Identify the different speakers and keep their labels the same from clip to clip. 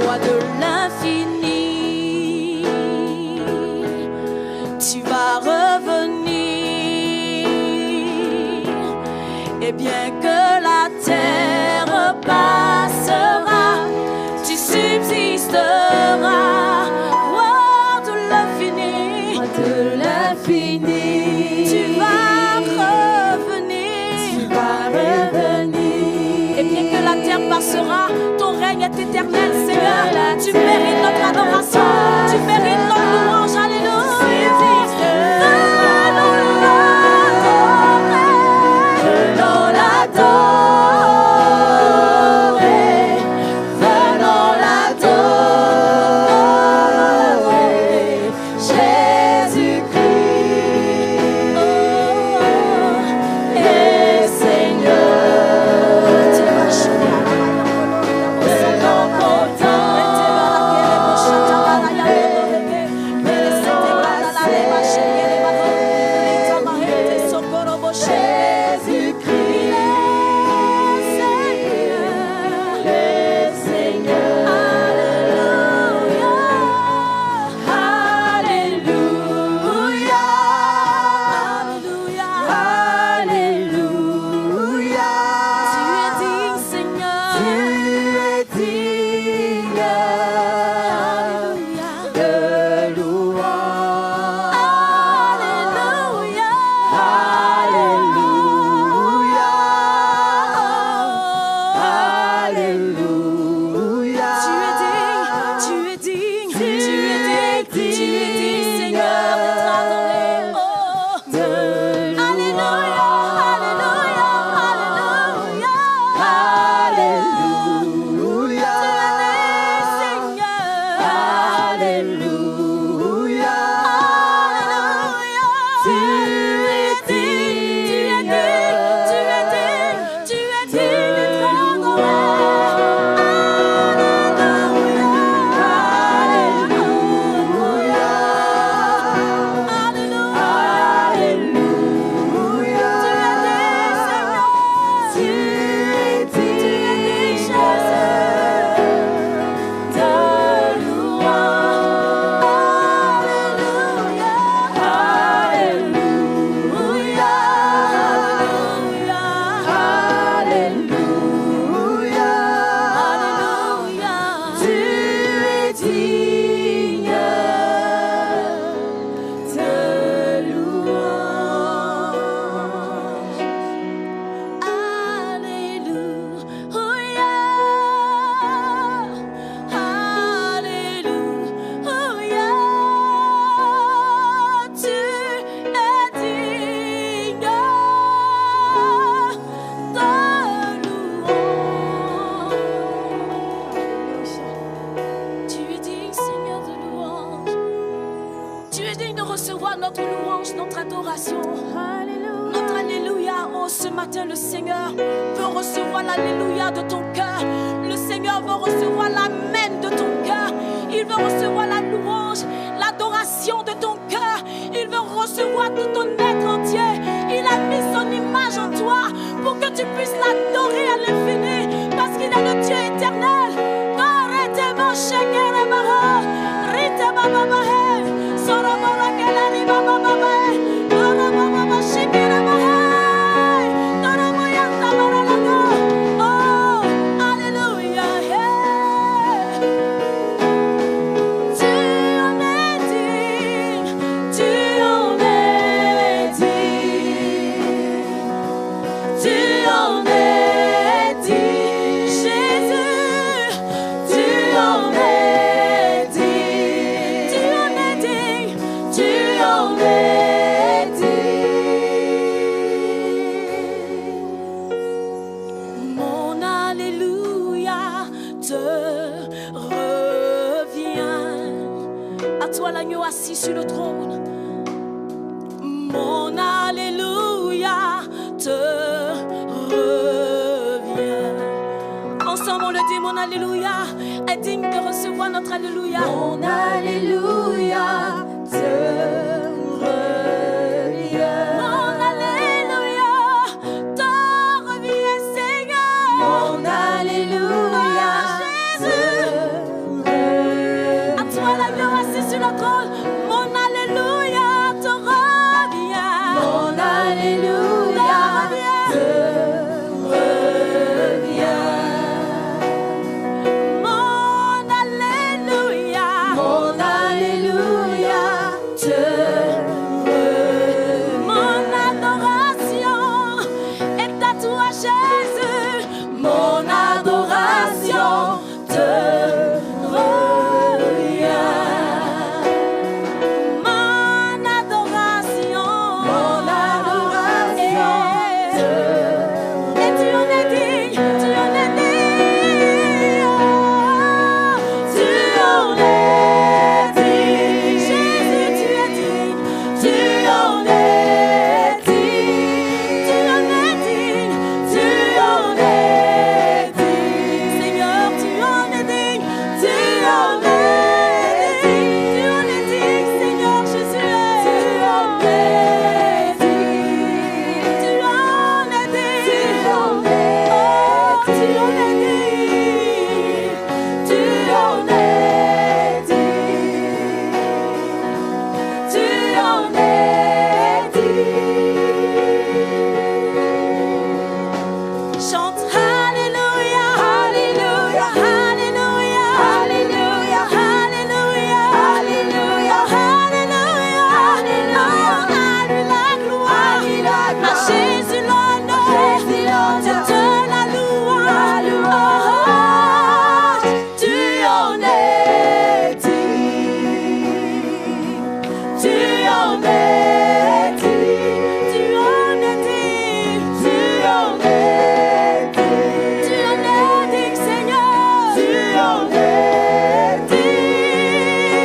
Speaker 1: roi de l'infini, tu vas revenir. Et bien que la terre passera, tu subsisteras, roi de l'infini,
Speaker 2: Roi de l'infini.
Speaker 1: tu vas revenir.
Speaker 2: Tu vas revenir.
Speaker 1: Et bien que la terre passera, ton règne est éternel, Seigneur. Tu mérites notre adoration, tu mérites notre louange, alléluia.
Speaker 2: Venons l'adorer, venons l'adorer, Jésus-Christ est Seigneur. Venons
Speaker 1: matin, le Seigneur veut recevoir l'alléluia de ton cœur. Le Seigneur veut recevoir l'amen de ton cœur. Il veut recevoir la louange, l'adoration de ton cœur. Il veut recevoir tout ton être entier. Il a mis son image en toi pour que tu puisses l'adorer à l'infini, parce qu'il est le Dieu éternel. Assis sur le trône, mon alléluia te revient. Ensemble on le dit, mon alléluia est digne de recevoir notre alléluia.
Speaker 2: Mon alléluia te revient.
Speaker 1: Mon alléluia te revient, Seigneur.
Speaker 2: Mon alléluia te revient.
Speaker 1: trône. Mon alléluia te revient.
Speaker 2: Mon alléluia te revient.
Speaker 1: Mon alléluia.
Speaker 2: Mon alléluia te revient.
Speaker 1: Mon adoration est à toi, Jésus.
Speaker 2: Mon adoration te revient.
Speaker 1: Mon adoration.
Speaker 2: Mon adoration te
Speaker 1: Et tu en es digne, tu en es digne.
Speaker 2: Tu en es digne.
Speaker 1: Jésus, tu es digne.
Speaker 2: Tu en es digne.
Speaker 1: Tu en es digne.
Speaker 2: Tu en es digne.
Speaker 1: Seigneur, tu en es digne.
Speaker 2: Tu en es digne.
Speaker 1: Tu en es digne, Seigneur Jésus.
Speaker 2: Tu en es digne.
Speaker 1: Tu en es digne.
Speaker 2: Tu en es
Speaker 1: Oh, tu en es
Speaker 2: digne.
Speaker 1: digne.
Speaker 2: Tu en es digne. Tu en es digne.
Speaker 1: Chante Alléluia,
Speaker 2: Alléluia,
Speaker 1: Alléluia,
Speaker 2: Alléluia,
Speaker 1: Alléluia,
Speaker 2: Alléluia,
Speaker 1: Alléluia,
Speaker 2: Alléluia.
Speaker 1: À lui la gloire,
Speaker 2: À lui la
Speaker 1: à
Speaker 2: gloire.
Speaker 1: Jésus l'honneur,
Speaker 2: Jésus l'honneur.
Speaker 1: toute la louange.
Speaker 2: La louange. Tu en es digne. Tu en es digne.
Speaker 1: Tu en es digne,
Speaker 2: Tu en es digne.
Speaker 1: tu en es digne, Seigneur.
Speaker 2: Tu en es digne.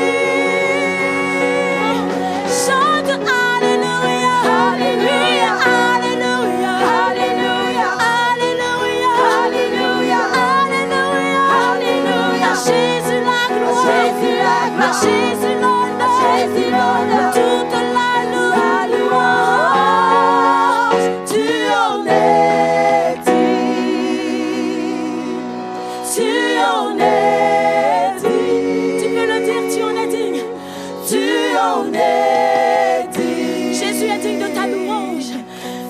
Speaker 1: Chante Alléluia,
Speaker 2: Alléluia,
Speaker 1: Alléluia,
Speaker 2: Alléluia,
Speaker 1: Alléluia,
Speaker 2: Alléluia,
Speaker 1: Alléluia, à Jésus la gloire,
Speaker 2: Jésus la
Speaker 1: à
Speaker 2: gloire.
Speaker 1: Jésus l'honneur,
Speaker 2: Jésus l'honneur.
Speaker 1: toute la
Speaker 2: louange. Tu en es digne. Tu en es digne.
Speaker 1: Tu peux le dire, tu en es digne.
Speaker 2: Tu en es digne.
Speaker 1: Jésus est digne de ta louange.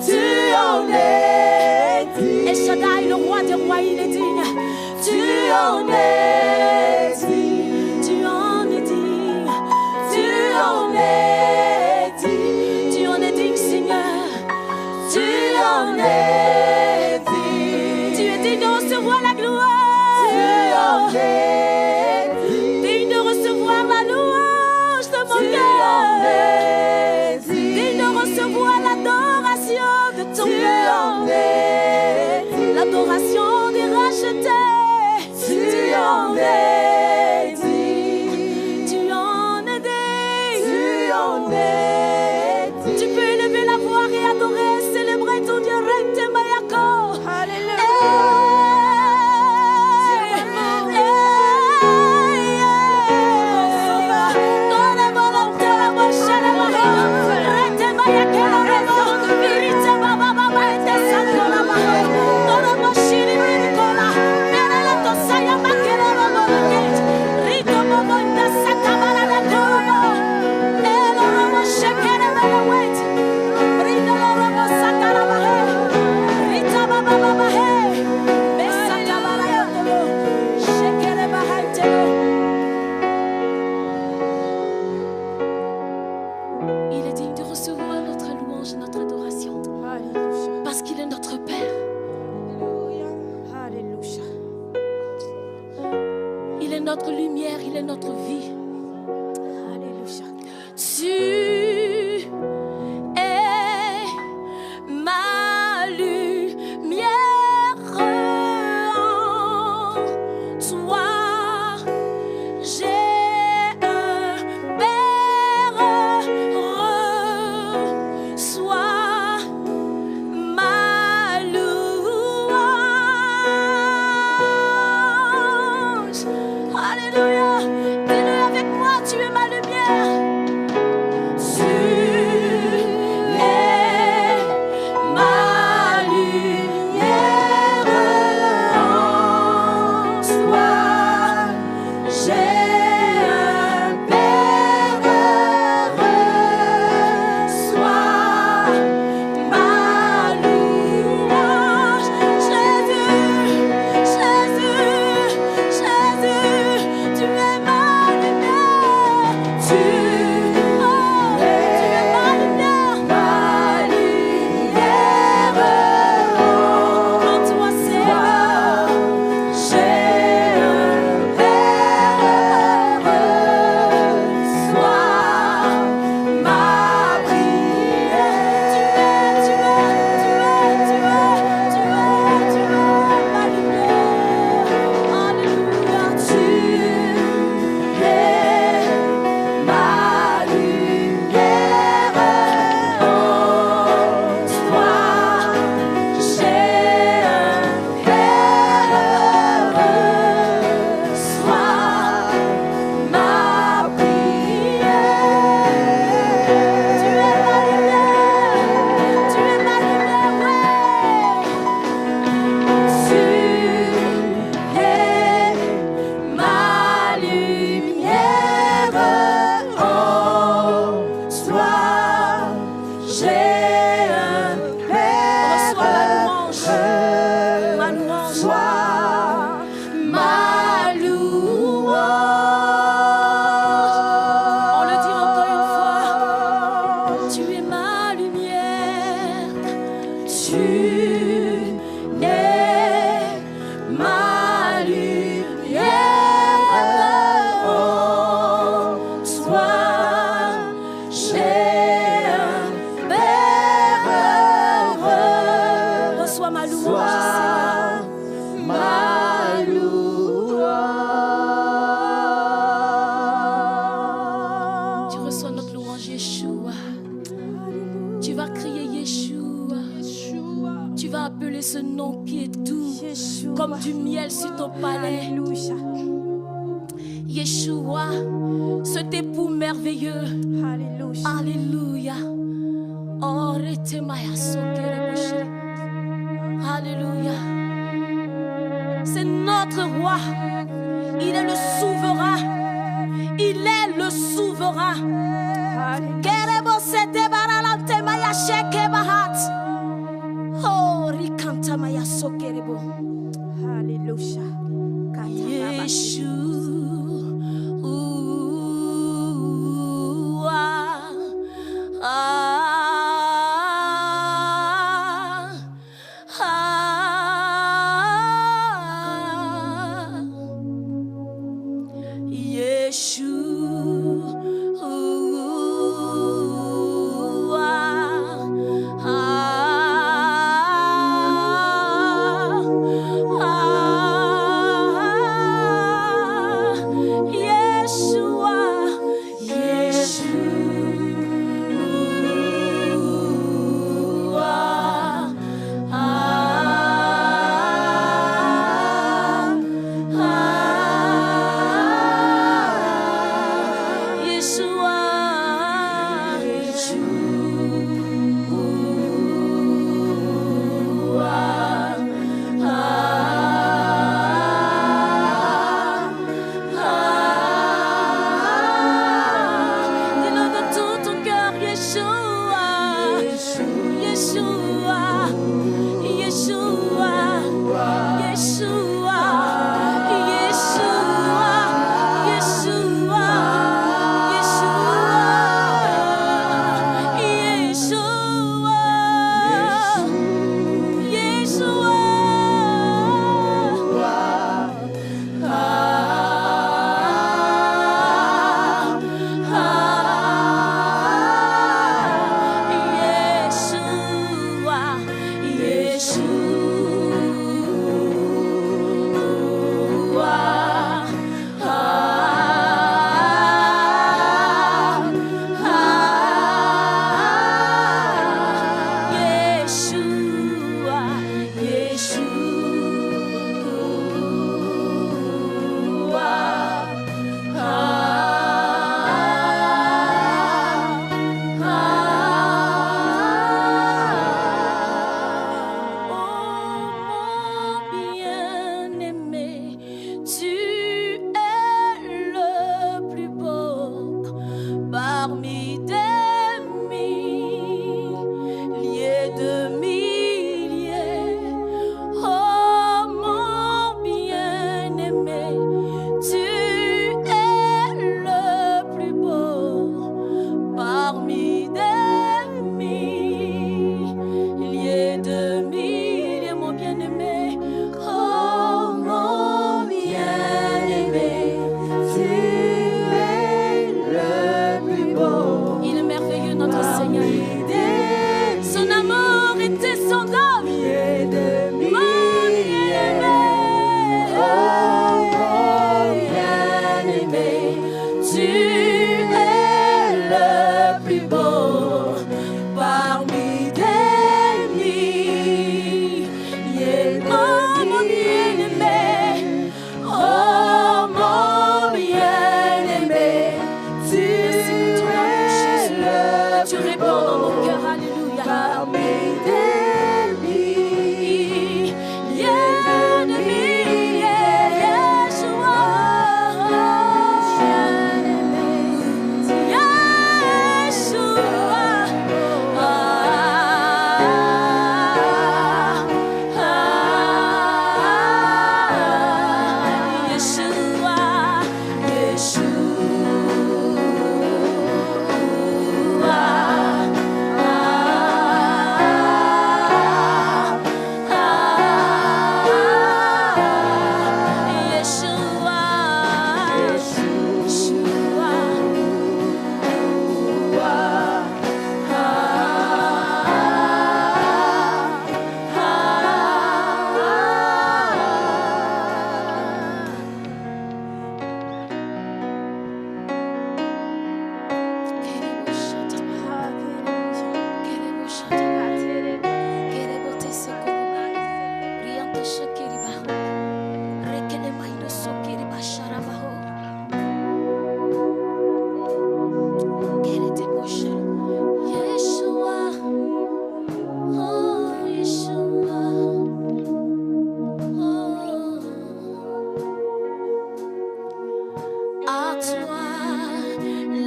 Speaker 2: Tu en es digne.
Speaker 1: El Shaddai, le roi des rois, il est digne.
Speaker 2: Tu en es digne.
Speaker 1: Tu en es digne.
Speaker 2: Tu en es digne.
Speaker 1: Tu en es digne, Seigneur.
Speaker 2: Tu en es digne.
Speaker 1: Tu es digne de recevoir la gloire.
Speaker 2: Tu en es digne.
Speaker 1: Digne de recevoir la louange de mon
Speaker 2: Tu en
Speaker 1: cœur.
Speaker 2: es
Speaker 1: Digne
Speaker 2: digne.
Speaker 1: de recevoir l'adoration de ton
Speaker 2: Tu en
Speaker 1: cœur.
Speaker 2: es digne.
Speaker 1: L'adoration des rachetés.
Speaker 2: Tu en es digne.
Speaker 1: Tu en es digne.
Speaker 2: Tu en es digne.
Speaker 1: Tu peux élever la voix et adorer, célébrer ton Dieu, Rente Mayako. Il est digne de recevoir notre louange, notre adoration, parce qu'il est notre Père. Il est notre lumière, il est notre vie. Tu es ma lumière. En toi, j'ai un Père. Reçois ma louange. Alléluia. Dis-le avec moi, tu es ma lumière. Tu es ma lumière. En toi, j'ai un Père. ce nom qui est doux,
Speaker 2: Yeshua.
Speaker 1: comme du miel sur ton palais.
Speaker 2: Alléluia.
Speaker 1: Yeshua, cet époux merveilleux.
Speaker 2: Alléluia.
Speaker 1: Alléluia. Oh, retemaya sokere boshiri. Alléluia. C'est notre roi. Il est le souverain. Il est le souverain. Kerebo sete baralante maya sheke bahat. Oh, rikanta maya sokerebo.
Speaker 2: Alléluia.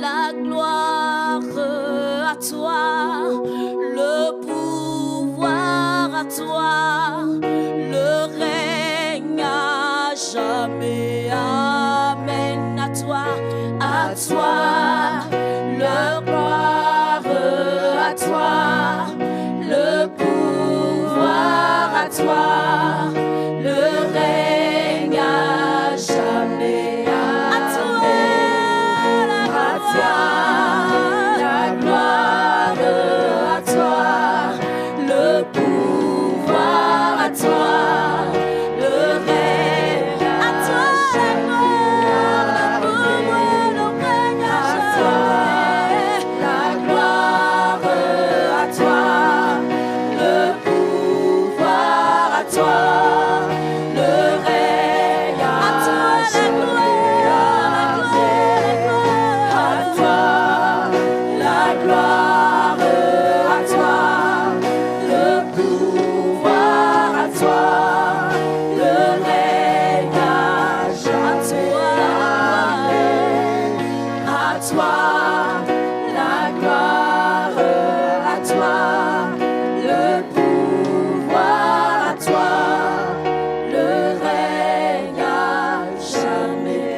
Speaker 1: la gloire à toi, le pouvoir à toi, le règne à jamais. Amen. À toi, le gloire à toi, le pouvoir à toi, le règne à jamais. À toi, la gloire à toi, le pouvoir à toi, le règne à toi, le pouvoir, le règne à jamais. La gloire à toi, le pouvoir à toi, le règne à toi, la gloire à toi, le pouvoir à toi, le règne à jamais. À toi, la gloire à toi, le pouvoir à toi, le règne à jamais.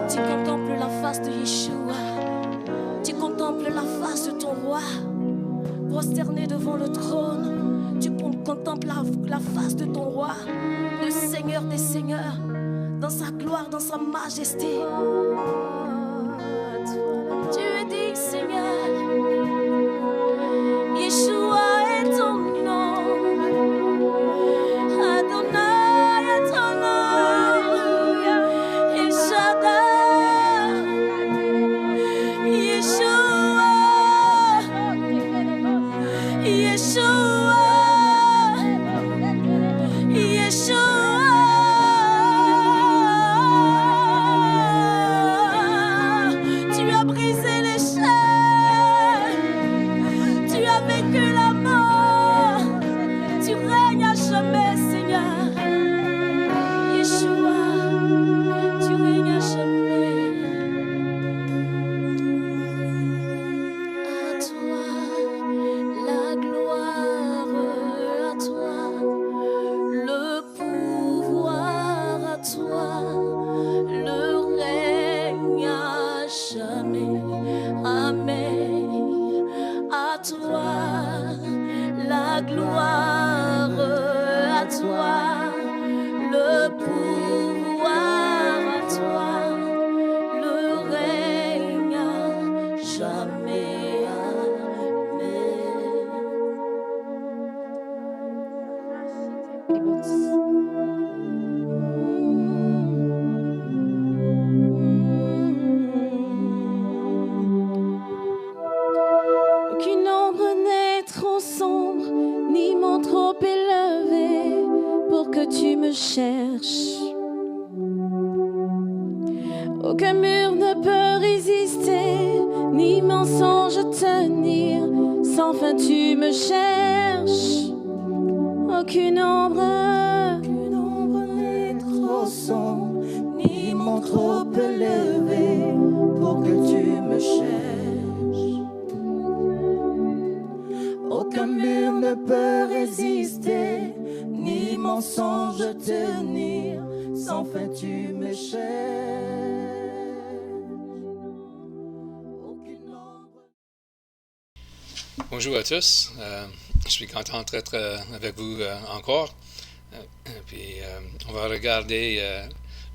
Speaker 1: Tu contemples la face de Yeshua, tu contemples la face de ton roi, prosterné devant le trône, tu contemples la face de ton roi, le Seigneur des Seigneurs, dans sa gloire, dans sa majesté. Tu es digne, Seigneur. Yeshua est ton nom, Adonai est ton nom, El Shaddai, Yeshua, Yeshua, Yeshua. Tu as brisé les chaînes, tu as vaincu la mort, tu règnes à jamais, Seigneur. Yeshua, tu règnes à jamais. À toi, la gloire à toi, le pouvoir à toi, le règne à jamais. Amen. À toi, la gloire à toi, le pouvoir à toi, le règne à jamais.
Speaker 2: Aucune ombre n'est trop sombre, ni mont trop élevé pour que tu me cherches. Aucun mur ne peut résister, ni mensonge tenir. Sans fin tu me cherches. Aucune ombre n'est trop sombre, ni mont trop élevé pour que tu me cherches. Aucun mur ne peut résister, ni mensonge tenir. Sans fin tu me cherches. Aucune ombre.
Speaker 3: Bonjour à tous, je suis content d'être avec vous encore. Puis on va regarder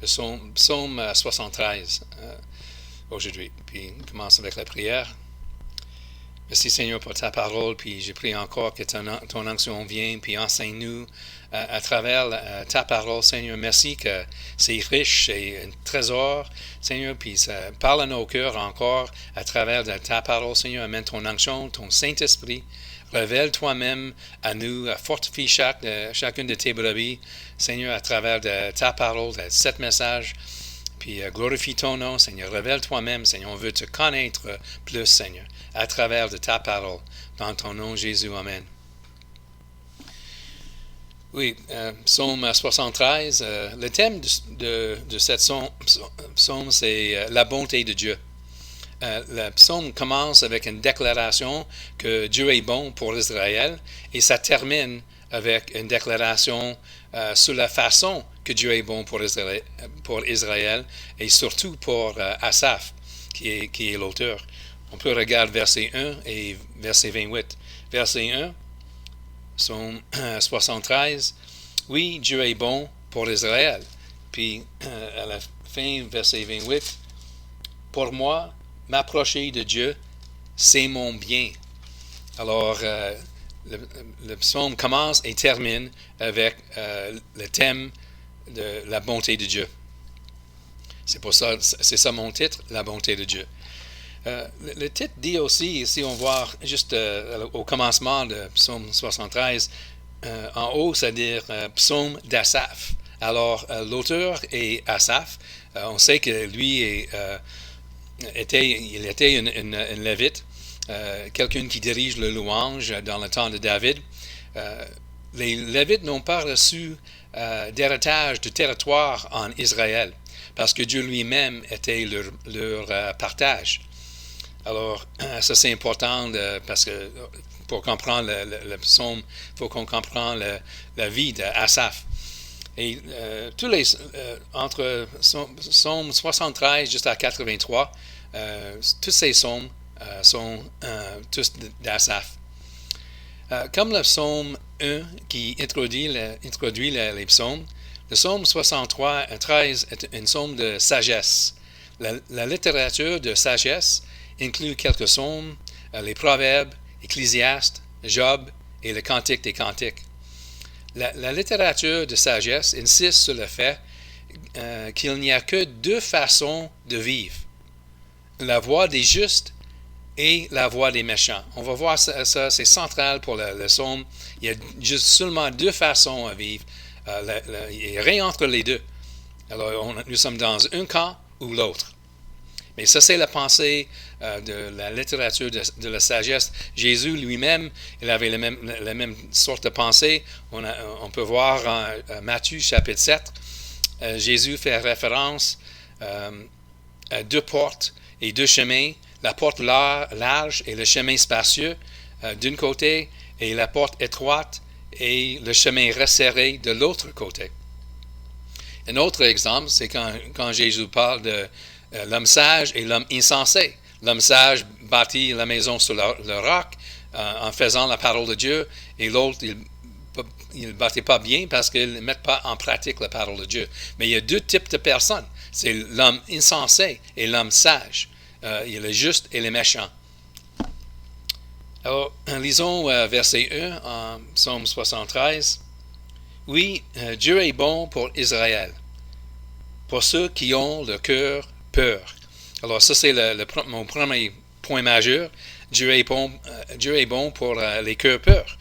Speaker 3: le psaume 73 aujourd'hui. Puis on commence avec la prière. Merci Seigneur pour ta parole, puis je prie encore que ton onction vienne, puis enseigne-nous à travers ta parole, Seigneur. Merci que c'est riche, c'est un trésor, Seigneur, puis ça parle à nos cœurs encore à travers de ta parole, Seigneur. Amène ton onction, ton Saint-Esprit. Révèle toi-même à nous, fortifie chacune de tes brebis, Seigneur, à travers de ta parole, de cet message. Puis glorifie ton nom, Seigneur. Révèle toi-même, Seigneur. On veut te connaître plus, Seigneur, à travers de ta parole. Dans ton nom, Jésus. Amen. Oui, psaume 73. Le thème de cette psaume, c'est la bonté de Dieu. Le psaume commence avec une déclaration que Dieu est bon pour Israël et ça termine avec une déclaration sur la façon que Dieu est bon pour Israël et surtout pour Asaph, qui est l'auteur. On peut regarder verset 1 et verset 28. Verset 1, psaume 73, oui, Dieu est bon pour Israël. Puis à la fin, verset 28, pour moi, m'approcher de Dieu, c'est mon bien. Alors, le psaume commence et termine avec le thème de la bonté de Dieu. C'est ça mon titre, la bonté de Dieu. Le titre dit aussi, si on voit juste au commencement de psaume 73, en haut, c'est-à-dire psaume d'Asaph. Alors, l'auteur est Asaph. On sait que lui était une lévite, quelqu'un qui dirige le louange dans le temps de David. Les Lévites n'ont pas reçu d'héritage de territoire en Israël, parce que Dieu lui-même était leur partage. Alors, ça c'est important parce que pour comprendre le psaume, il faut qu'on comprenne la vie d'Asaph. Et entre psaume 73 jusqu'à 83, tous ces psaumes sont tous d'Asaph. Comme le psaume 1 qui introduit les psaumes, le psaume 73 est un psaume de sagesse. La littérature de sagesse inclut quelques psaumes, les proverbes, Ecclésiaste, Job et le Cantique des Cantiques. La littérature de sagesse insiste sur le fait qu'il n'y a que deux façons de vivre, la voie des justes et la voie des méchants. On va voir ça, c'est central pour le psaume. Il y a juste seulement deux façons à vivre. Il n'y a rien entre les deux. Alors, nous sommes dans un camp ou l'autre. Mais ça, c'est la pensée de la littérature de la sagesse. Jésus lui-même, il avait la même sorte de pensée. On peut voir en Matthieu chapitre 7, Jésus fait référence à deux portes et deux chemins, la porte large et le chemin spacieux d'un côté, et la porte étroite et le chemin resserré de l'autre côté. Un autre exemple, c'est quand Jésus parle de l'homme sage et l'homme insensé. L'homme sage bâtit la maison sur le roc en faisant la parole de Dieu, et l'autre, il ne bâtit pas bien parce qu'il ne met pas en pratique la parole de Dieu. Mais il y a deux types de personnes. C'est l'homme insensé et l'homme sage. Il y a le juste et le méchant. Alors, lisons verset 1 en psaume 73. Oui, Dieu est bon pour Israël, pour ceux qui ont le cœur pur. Alors, ça, c'est mon premier point majeur. Dieu est bon pour les cœurs purs.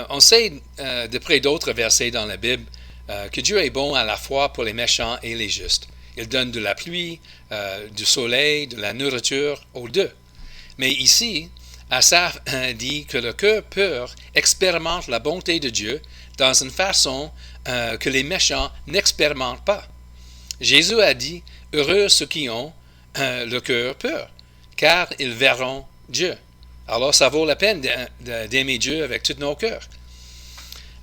Speaker 3: On sait, d'après d'autres versets dans la Bible, que Dieu est bon à la fois pour les méchants et les justes. Il donne de la pluie, du soleil, de la nourriture aux deux. Mais ici, Asaph dit que le cœur pur expérimente la bonté de Dieu dans une façon que les méchants n'expérimentent pas. Jésus a dit, « Heureux ceux qui ont le cœur pur, car ils verront Dieu. » Alors, ça vaut la peine d'aimer Dieu avec tous nos cœurs.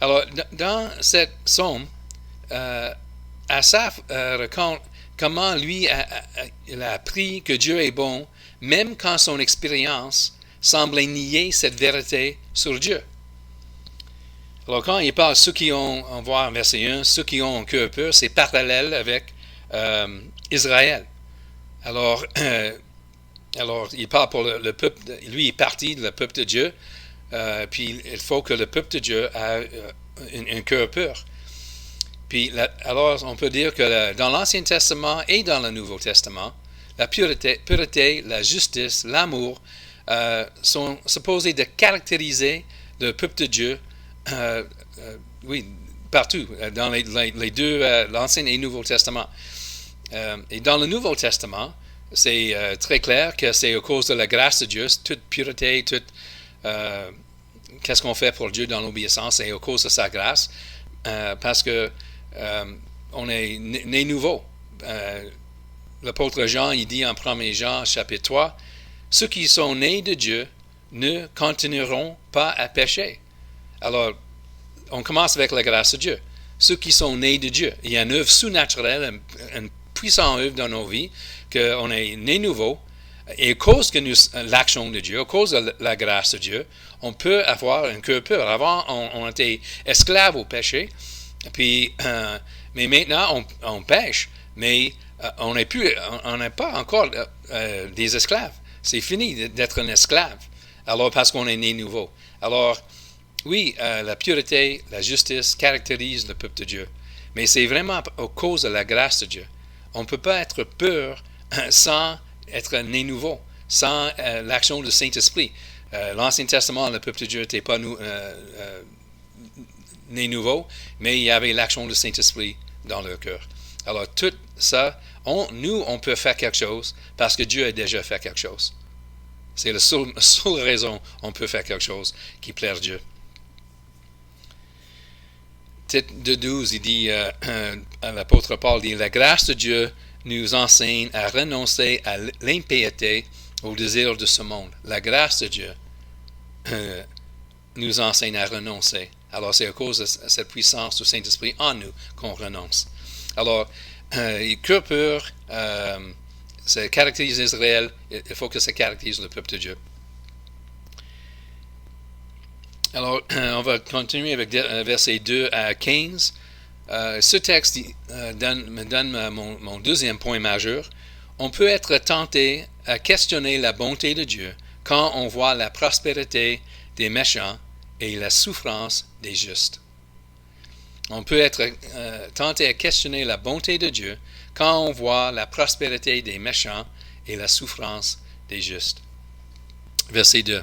Speaker 3: Alors, dans cette psaume, Asaph raconte comment lui il a appris que Dieu est bon, même quand son expérience semblait nier cette vérité sur Dieu. Alors, quand il parle de ceux qui ont, on voit en verset 1, ceux qui ont un cœur pur, c'est parallèle avec Israël. Alors, Alors, il parle pour le peuple, lui il est parti du peuple de Dieu, puis il faut que le peuple de Dieu ait un cœur pur. Puis, alors, on peut dire que dans l'Ancien Testament et dans le Nouveau Testament, la pureté, la justice, l'amour sont supposés de caractériser le peuple de Dieu, oui, partout, dans les deux, l'Ancien et le Nouveau Testament. Et dans le Nouveau Testament, c'est très clair que c'est à cause de la grâce de Dieu, toute pureté, qu'est-ce qu'on fait pour Dieu dans l'obéissance, c'est à cause de sa grâce, parce que on est né nouveau. L'apôtre Jean, il dit en 1 Jean, chapitre 3, « Ceux qui sont nés de Dieu ne continueront pas à pécher. » Alors, on commence avec la grâce de Dieu. Ceux qui sont nés de Dieu. Il y a une œuvre sous-naturelle, une puissante œuvre dans nos vies, qu'on est né nouveau, et à cause de l'action de Dieu, à cause de la grâce de Dieu, on peut avoir un cœur pur. Avant, on était esclaves au péché, puis, mais maintenant, on pêche, mais on n'est pas encore des esclaves. C'est fini d'être un esclave, alors parce qu'on est né nouveau. Alors, oui, la pureté, la justice caractérisent le peuple de Dieu, mais c'est vraiment à cause de la grâce de Dieu. On ne peut pas être pur sans être né nouveau, sans l'action du Saint-Esprit. L'Ancien Testament, le peuple de Dieu n'était pas né nouveau, mais il y avait l'action du Saint-Esprit dans leur cœur. Alors, tout ça, on peut faire quelque chose parce que Dieu a déjà fait quelque chose. C'est la seule raison on peut faire quelque chose qui plaît à Dieu. Titre 2:12, il dit, l'apôtre Paul dit, « La grâce de Dieu nous enseigne à renoncer à l'impiété, au désir de ce monde. » La grâce de Dieu nous enseigne à renoncer. Alors, c'est à cause de cette puissance du Saint-Esprit en nous qu'on renonce. Alors, cœur pur, ça caractérise Israël, il faut que ça caractérise le peuple de Dieu. Alors, on va continuer avec versets 2 à 15. Ce texte me donne mon deuxième point majeur. On peut être tenté à questionner la bonté de Dieu quand on voit la prospérité des méchants et la souffrance des justes. On peut être tenté à questionner la bonté de Dieu quand on voit la prospérité des méchants et la souffrance des justes. Verset 2.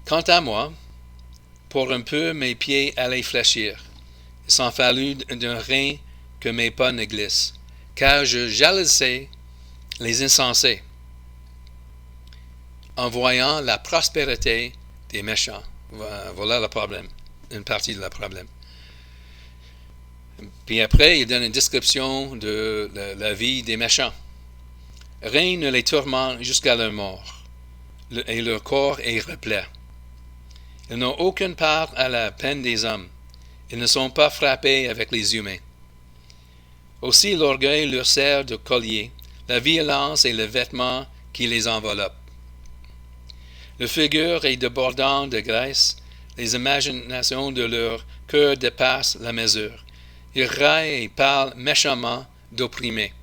Speaker 3: Quant à moi, pour un peu mes pieds allaient fléchir. Il s'en fallut d'un rein que mes pas ne glissent, car je jaloussais les insensés, en voyant la prospérité des méchants. Voilà le problème, une partie de le problème. Puis après, il donne une description de la vie des méchants. Rien ne les tourmente jusqu'à leur mort, et leur corps est replet. Ils n'ont aucune part à la peine des hommes. Ils ne sont pas frappés avec les humains. Aussi l'orgueil leur sert de collier, la violence est le vêtement qui les enveloppe. Leur figure est débordante de graisse, les imaginations de leur cœur dépassent la mesure. Ils raillent et parlent méchamment d'opprimés.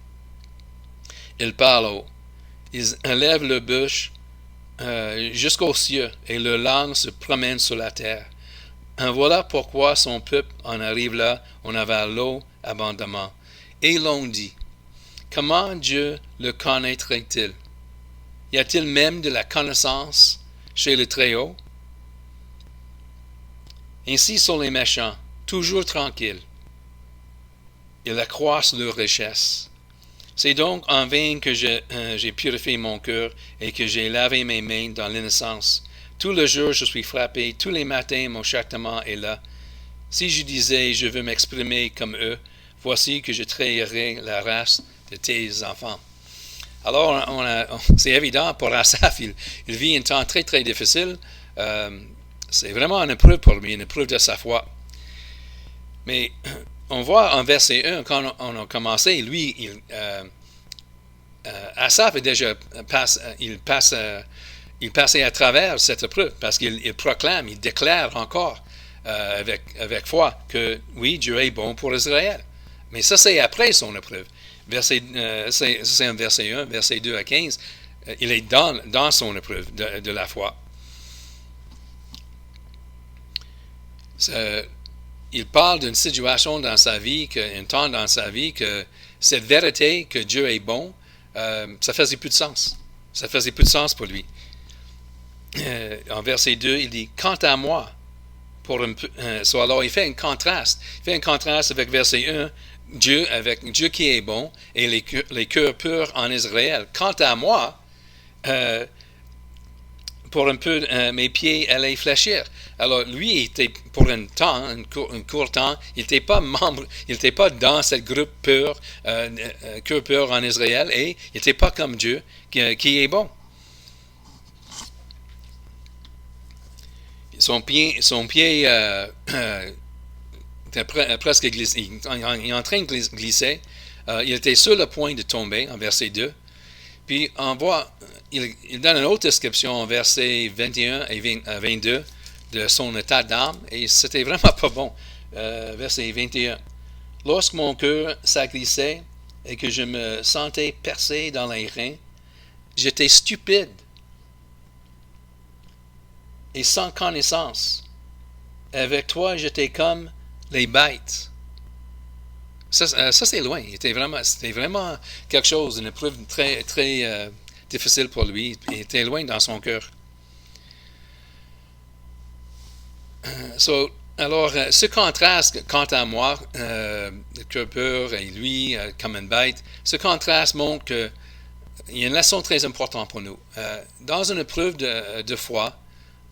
Speaker 3: Ils parlent haut. Ils élèvent leur bouche jusqu'aux cieux, et leur langue se promène sur la terre. Voilà pourquoi son peuple en arrive là, on avale l'eau abondamment. Et l'on dit, comment Dieu le connaîtrait-il? Y a-t-il même de la connaissance chez le Très-Haut? Ainsi sont les méchants, toujours tranquilles. Ils accroissent leur richesse. C'est donc en vain que j'ai purifié mon cœur et que j'ai lavé mes mains dans l'innocence. Tout le jour je suis frappé, tous les matins mon châtiment est là. Si je disais je veux m'exprimer comme eux, voici que je trahirais la race de tes enfants. Alors c'est évident pour Asaph, il vit un temps très très difficile. C'est vraiment une épreuve pour lui, une épreuve de sa foi. Mais on voit en verset 1, quand on a commencé, lui, Asaph est déjà il passait à travers cette épreuve parce qu'il proclame, il déclare encore avec foi que oui, Dieu est bon pour Israël. Mais ça, c'est après son épreuve. c'est un verset 1, verset 2 à 15. Il est dans son épreuve de la foi. Il parle d'une situation dans sa vie, un temps dans sa vie, que cette vérité que Dieu est bon, ça faisait plus de sens. Ça faisait plus de sens pour lui. En verset 2, il dit « Quant à moi », alors il fait un contraste. Il fait un contraste avec verset 1, avec Dieu qui est bon et les cœurs purs en Israël. Quant à moi, pour un peu, mes pieds allaient fléchir. Alors lui, il était pour un court temps, il n'était pas membre, il n'était pas dans cette groupe pur, cœur pur en Israël, et il n'était pas comme Dieu qui est bon. Son pied était presque glissé. Il est en train de glisser. Il était sur le point de tomber, en verset 2. Puis on voit, il donne une autre description en versets 21 et 22 de son état d'âme, et c'était vraiment pas bon. Verset 21. Lorsque mon cœur s'agrissait et que je me sentais percé dans les reins, j'étais stupide et sans connaissance. Avec toi, j'étais comme les bêtes. Ça c'est loin. C'était vraiment quelque chose, une épreuve très, très difficile pour lui. Il était loin dans son cœur. Alors, ce contraste, quant à moi, le cœur pur et lui, comme une bête, ce contraste montre qu'il y a une leçon très importante pour nous. Dans une épreuve de foi,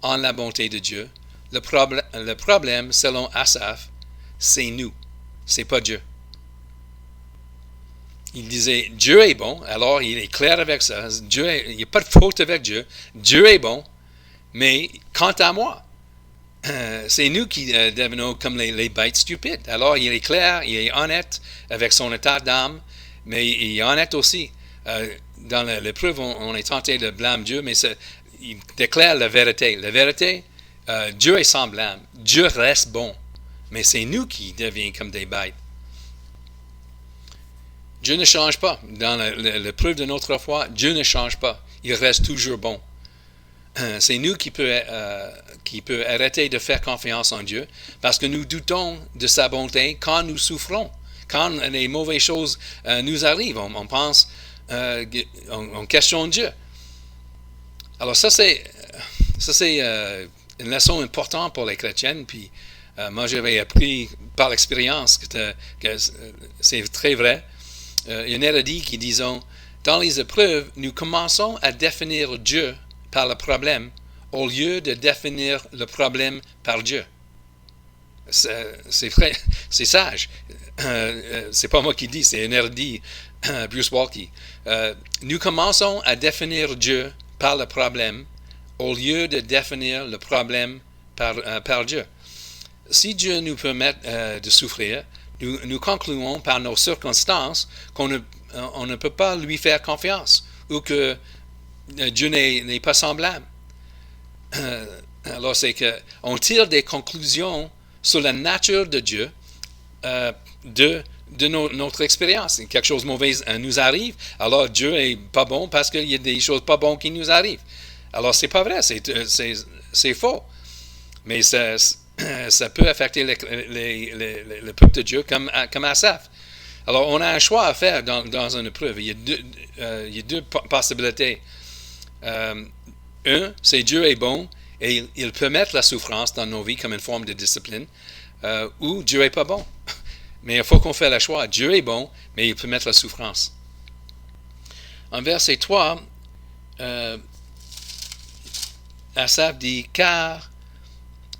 Speaker 3: en la bonté de Dieu, le problème, selon Asaph, c'est nous, c'est pas Dieu. Il disait, Dieu est bon, alors il est clair avec ça, il n'y a pas de faute avec Dieu, Dieu est bon, mais quant à moi, c'est nous qui devenons comme les bêtes stupides. Alors il est clair, il est honnête avec son état d'âme, mais il est honnête aussi. Dans l'épreuve, on est tenté de blâmer Dieu, mais il déclare la vérité. La vérité, Dieu est sans blâme. Dieu reste bon. Mais c'est nous qui devenons comme des bêtes. Dieu ne change pas. Dans l'épreuve de notre foi, Dieu ne change pas. Il reste toujours bon. C'est nous qui peut arrêter de faire confiance en Dieu parce que nous doutons de sa bonté quand nous souffrons. Quand les mauvaises choses nous arrivent, on pense, on questionne Dieu. Alors ça c'est une leçon importante pour les chrétiennes. Puis moi j'avais appris par l'expérience que c'est très vrai. Il y a une érudit qui disons dans les épreuves nous commençons à définir Dieu par le problème au lieu de définir le problème par Dieu. C'est vrai, c'est sage. C'est pas moi qui dis, c'est un érudit, Bruce Waltke. Nous commençons à définir Dieu par le problème au lieu de définir le problème par Dieu. Si Dieu nous permet de souffrir, nous concluons par nos circonstances qu'on ne peut pas lui faire confiance ou que Dieu n'est pas semblable. Alors c'est qu'on tire des conclusions sur la nature de Dieu de notre expérience. Quelque chose de mauvais nous arrive, alors Dieu est pas bon parce qu'il y a des choses pas bonnes qui nous arrivent. Alors c'est pas vrai, c'est faux. Mais ça peut affecter le peuple de Dieu comme Asaph. Alors on a un choix à faire dans une épreuve. Il y a deux possibilités. C'est Dieu est bon et il peut mettre la souffrance dans nos vies comme une forme de discipline, ou Dieu est pas bon. Mais il faut qu'on fasse le choix. Dieu est bon, mais il peut mettre la souffrance. En verset 3, Asaph dit « Car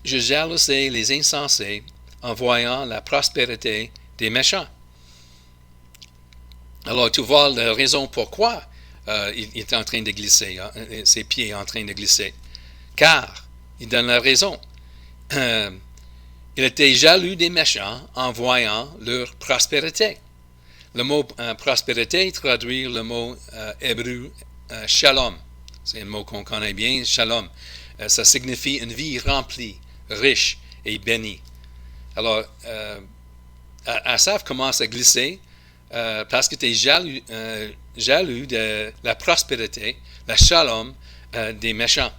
Speaker 3: je jalousais les insensés en voyant la prospérité des méchants. » Alors tu vois la raison pourquoi il est en train de glisser, hein, ses pieds sont en train de glisser. Car, il donne la raison. Il était jaloux des méchants en voyant leur prospérité. Le mot prospérité traduit le mot hébreu shalom. C'est un mot qu'on connaît bien, shalom. Ça signifie une vie remplie, riche et bénie. Alors, Asaph commence à glisser parce que tu es jaloux de la prospérité, la shalom des méchants.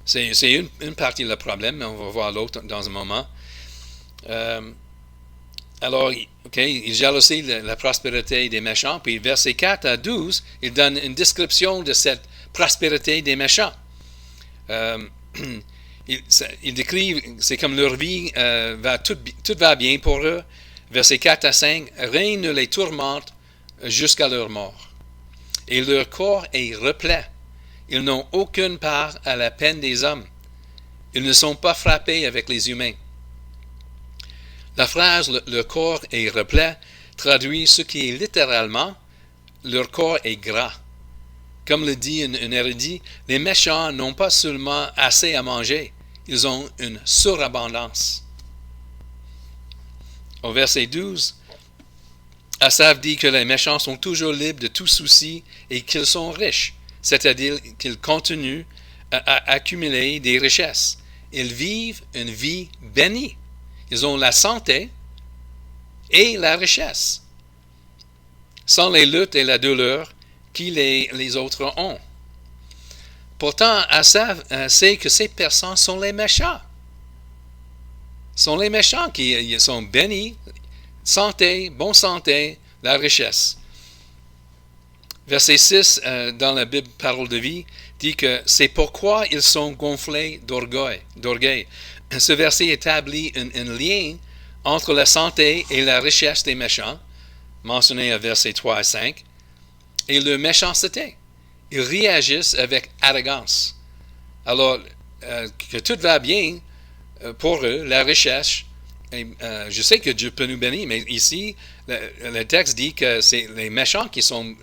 Speaker 3: C'est une partie du problème, mais on va voir l'autre dans un moment. Alors, il jalousie la prospérité des méchants, puis versets 4 à 12, il donne une description de cette prospérité des méchants. Il décrit, c'est comme leur vie, tout va bien pour eux. Versets 4 à 5, rien ne les tourmente jusqu'à leur mort. Et leur corps est replet. Ils n'ont aucune part à la peine des hommes. Ils ne sont pas frappés avec les humains. La phrase « le corps est replet » traduit ce qui est littéralement « leur corps est gras ». Comme le dit un érudit, les méchants n'ont pas seulement assez à manger, ils ont une surabondance. Au verset 12, Asaph dit que les méchants sont toujours libres de tout souci et qu'ils sont riches, c'est-à-dire qu'ils continuent à accumuler des richesses. Ils vivent une vie bénie. Ils ont la santé et la richesse, sans les luttes et la douleur qui les autres ont. Pourtant, Asaph sait que ces personnes sont les méchants. Sont les méchants qui sont bénis, santé, bonne santé, la richesse. Verset 6 dans la Bible Parole de vie dit que c'est pourquoi ils sont gonflés d'orgueil. Ce verset établit un lien entre la santé et la richesse des méchants, mentionné à versets 3 à 5, et leur méchanceté. Ils réagissent avec arrogance. Alors, que tout va bien pour eux, la richesse, je sais que Dieu peut nous bénir, mais ici, le texte dit que c'est les méchants qui sont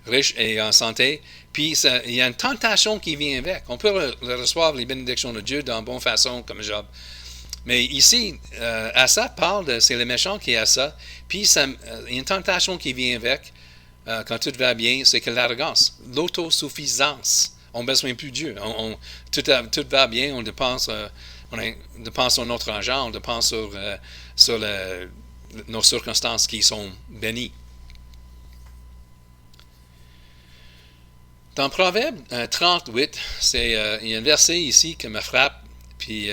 Speaker 3: riches et en santé, puis il y a une tentation qui vient avec. On peut recevoir les bénédictions de Dieu d'une bonne façon, comme Job. Mais ici, Asaph parle c'est les méchants qui a ça, puis il y a une tentation qui vient avec, quand tout va bien, c'est que l'arrogance, l'autosuffisance. On ne besoin plus de Dieu. Tout va bien, on dépense sur notre argent, on dépense sur nos circonstances qui sont bénies. Dans Proverbe 38, il y a un verset ici qui me frappe, puis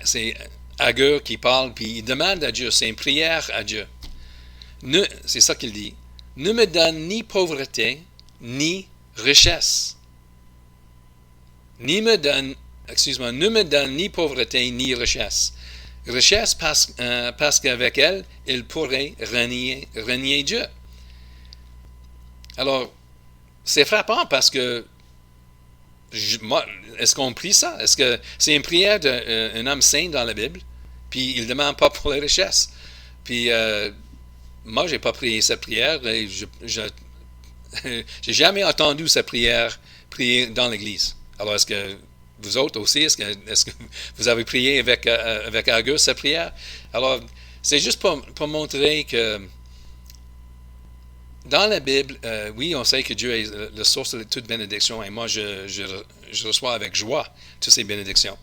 Speaker 3: c'est Agur qui parle, puis il demande à Dieu, c'est une prière à Dieu. C'est ça qu'il dit. Ne me donne ni pauvreté, ni richesse. Ne me donne ni pauvreté, ni richesse. Richesse parce qu'avec elle, il pourrait renier Dieu. Alors, c'est frappant parce que, est-ce qu'on prie ça? Est-ce que c'est une prière d'un homme saint dans la Bible, puis il ne demande pas pour les richesses? Puis, moi, je n'ai pas prié cette prière, et j'ai jamais entendu cette prière priée dans l'Église. Alors, est-ce que vous autres aussi, est-ce que vous avez prié avec Agur cette prière? Alors, c'est juste pour montrer que dans la Bible, oui, on sait que Dieu est la source de toute bénédiction, et moi, je reçois avec joie toutes ces bénédictions.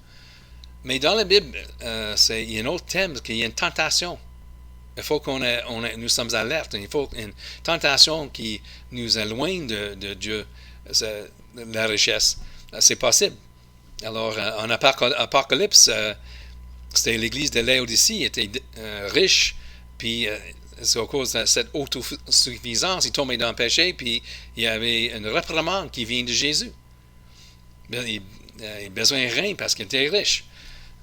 Speaker 3: Mais dans la Bible, il y a un autre thème, qu'il y a une tentation. Il faut nous sommes alertes. Il faut une tentation qui nous éloigne de Dieu, la richesse. C'est possible. Alors, en Apocalypse, c'était l'église de Laodicée, était riche, puis c'est à cause de cette autosuffisance, il tombait dans le péché, puis il y avait une réprimande qui vient de Jésus. Il a besoin de rien parce qu'il était riche.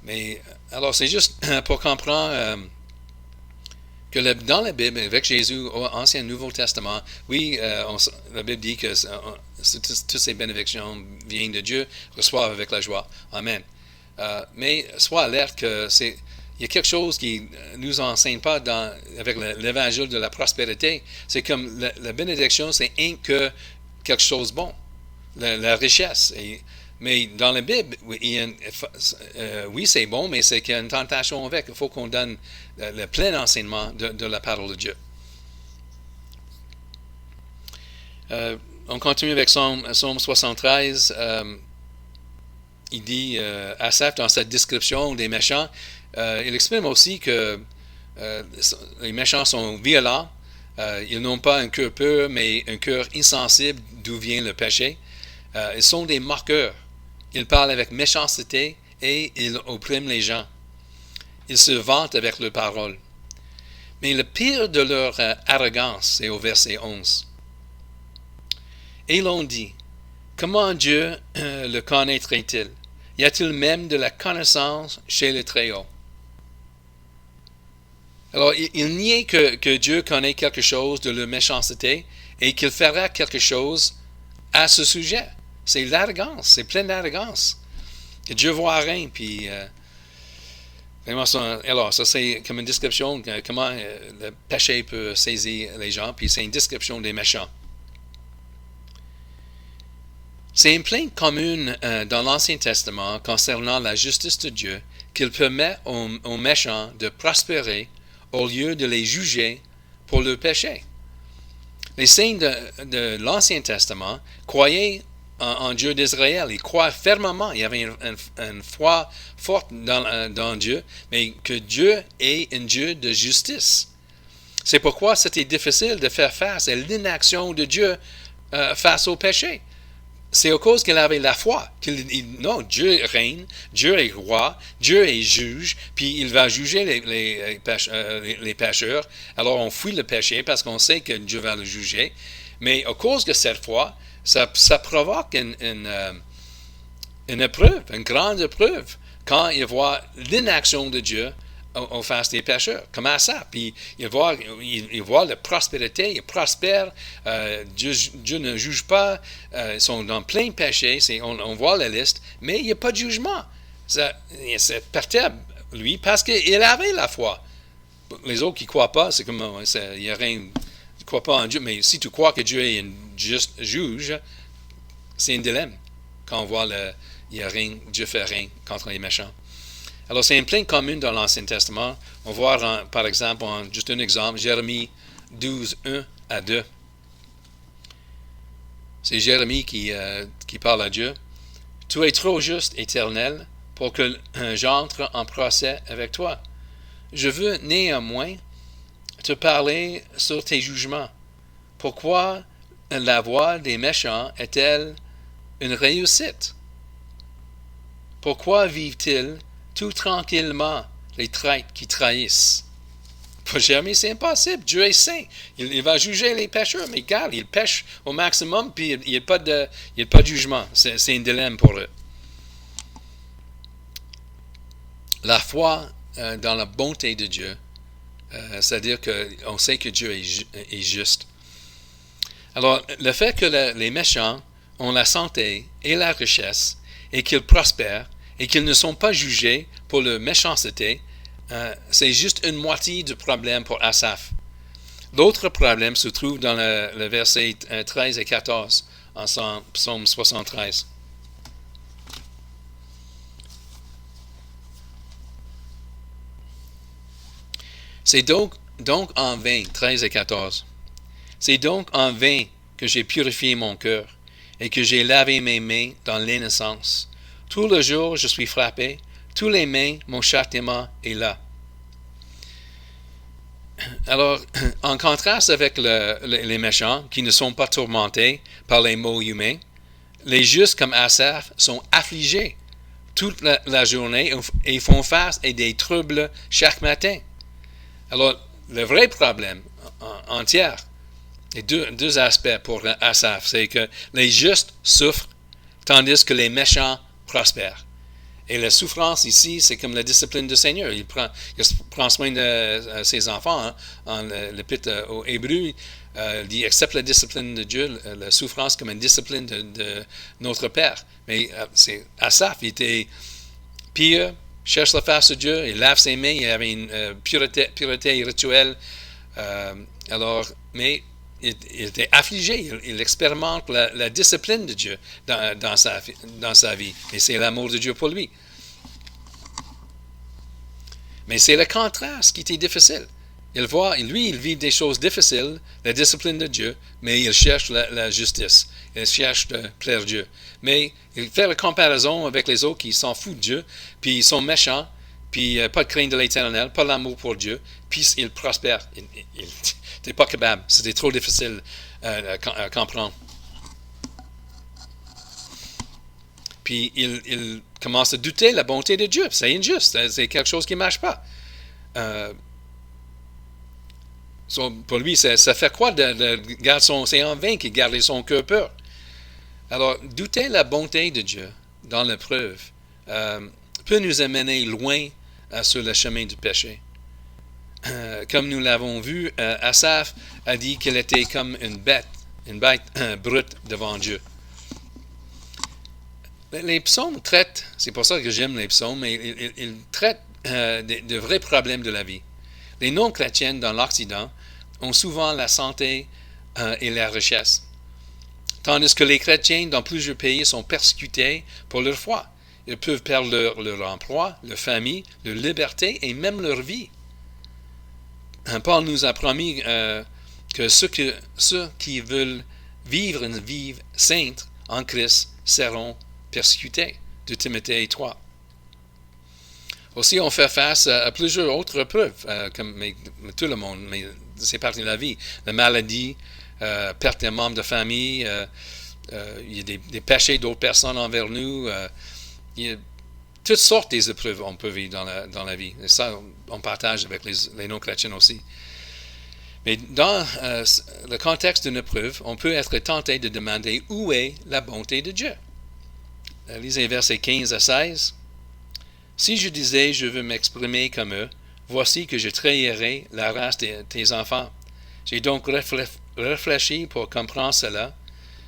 Speaker 3: Mais, alors, c'est juste pour comprendre que dans la Bible, avec Jésus, Ancien et Nouveau Testament, oui, la Bible dit que toutes ces bénédictions viennent de Dieu, reçoivent avec la joie. Amen. Mais sois alerte que il y a quelque chose qui ne nous enseigne pas avec l'évangile de la prospérité. C'est comme la bénédiction, c'est rien que quelque chose de bon, la richesse. Mais dans la Bible, oui, c'est bon, mais c'est qu'il y a une tentation avec. Il faut qu'on donne le plein enseignement de la parole de Dieu. On continue avec Psaume 73. Il dit, Asaph, dans cette description des méchants, il exprime aussi que Les méchants sont violents. Ils n'ont pas un cœur pur, mais un cœur insensible d'où vient le péché. Ils sont des moqueurs. Ils parlent avec méchanceté et ils oppriment les gens. Ils se vantent avec leurs paroles. Mais le pire de leur arrogance, c'est au verset 11. Et l'on dit, comment Dieu le connaîtrait-il? Y a-t-il même de la connaissance chez le Très-Haut? Alors, il nie que Dieu connaît quelque chose de leur méchanceté et qu'il fera quelque chose à ce sujet. C'est l'arrogance, c'est plein d'arrogance. Que Dieu voit rien, puis... alors, ça c'est comme une description de comment le péché peut saisir les gens, puis c'est une description des méchants. C'est une plainte commune dans l'Ancien Testament concernant la justice de Dieu qu'il permet aux méchants de prospérer au lieu de les juger pour leur péché. Les saints de l'Ancien Testament croyaient en Dieu d'Israël. Ils croient fermement. Il y avait une foi forte dans Dieu, mais que Dieu est un Dieu de justice. C'est pourquoi c'était difficile de faire face à l'inaction de Dieu face au péché. C'est à cause qu'il avait la foi. Non, Dieu règne, Dieu est roi, Dieu est juge, puis il va juger les pécheurs. Alors on fuit le péché parce qu'on sait que Dieu va le juger. Mais à cause de cette foi, ça provoque une épreuve, une grande épreuve, quand il voit l'inaction de Dieu en face des pécheurs, comme à ça. Puis il voit la prospérité, il prospère, Dieu ne juge pas, ils sont dans plein de péchés, on voit la liste, mais il n'y a pas de jugement. Ça perturbe lui parce qu'il avait la foi. Les autres qui ne croient pas, c'est comme, il n'y a rien, ils ne croient pas en Dieu, mais si tu crois que Dieu est un juste juge, c'est un dilemme. Quand on voit il n'y a rien, Dieu fait rien contre les méchants. Alors, c'est une plainte commune dans l'Ancien Testament. On voit, par exemple, juste un exemple, Jérémie 12, 1 à 2. C'est Jérémie qui parle à Dieu. « Tu es trop juste, Éternel, pour que j'entre en procès avec toi. Je veux néanmoins te parler sur tes jugements. Pourquoi la voie des méchants est-elle une réussite? Pourquoi vivent-ils tout tranquillement les traîtres qui trahissent? » Pour Jérémie, c'est impossible. Dieu est saint. Il va juger les pécheurs, mais regarde, ils pêchent au maximum, puis il n'y a pas de jugement. C'est un dilemme pour eux. La foi dans la bonté de Dieu, c'est-à-dire qu'on sait que Dieu est juste. Alors, le fait que les méchants ont la santé et la richesse, et qu'ils prospèrent, et qu'ils ne sont pas jugés pour leur méchanceté, c'est juste une moitié du problème pour Asaph. L'autre problème se trouve dans le verset 13 et 14 en Psaume 73. C'est donc en vain, 13 et 14. C'est donc en vain que j'ai purifié mon cœur et que j'ai lavé mes mains dans l'innocence. Tout le jour, je suis frappé. Tous les mains, mon châtiment est là. Alors, en contraste avec les méchants qui ne sont pas tourmentés par les maux humains, les justes comme Asaph sont affligés toute la journée et font face à des troubles chaque matin. Alors, le vrai problème entier, et deux aspects pour Asaph, c'est que les justes souffrent tandis que les méchants prospèrent. Et la souffrance ici, c'est comme la discipline du Seigneur. Il prend soin de ses enfants. Hein. En l'épître aux Hébreux, il dit « Accepte la discipline de Dieu, la souffrance comme une discipline de notre Père. » Mais c'est Asaph, il était pieux, cherche la face de Dieu, il lave ses mains, il avait une pureté rituelle. Mais il était affligé, il expérimente la discipline de Dieu dans sa vie. Et c'est l'amour de Dieu pour lui. Mais c'est le contraste qui était difficile. Il vit des choses difficiles, la discipline de Dieu, mais il cherche la justice. Il cherche de plaire Dieu. Mais il fait la comparaison avec les autres qui s'en foutent de Dieu, puis ils sont méchants, puis pas de crainte de l'Éternel, pas l'amour pour Dieu, puis il prospère. T'es pas capable, c'était trop difficile à comprendre. Puis il commence à douter de la bonté de Dieu. C'est injuste, c'est quelque chose qui ne marche pas. Pour lui, ça fait quoi de garder c'est en vain qu'il garde son cœur pur. Alors, douter de la bonté de Dieu dans l'épreuve peut nous amener loin sur le chemin du péché. Comme nous l'avons vu, Asaph a dit qu'il était comme une bête brute devant Dieu. Les psaumes traitent, c'est pour ça que j'aime les psaumes, mais ils traitent de vrais problèmes de la vie. Les non-chrétiens dans l'Occident ont souvent la santé et la richesse, tandis que les chrétiens dans plusieurs pays sont persécutés pour leur foi. Ils peuvent perdre leur emploi, leur famille, leur liberté et même leur vie. Paul nous a promis que ceux qui veulent vivre une vie sainte en Christ seront persécutés, de Timothée 3. Aussi, on fait face à plusieurs autres épreuves, mais tout le monde, mais c'est partie de la vie. La maladie, perte des membres de famille, il y a des péchés d'autres personnes envers nous. Il y a toutes sortes d'épreuves qu'on peut vivre dans la vie. Et ça, on partage avec les non-chrétiens aussi. Mais dans le contexte d'une épreuve, on peut être tenté de demander où est la bonté de Dieu. Lisez versets 15 à 16. « Si je disais, je veux m'exprimer comme eux, voici que je trahirais la race de tes enfants. J'ai donc réfléchi pour comprendre cela.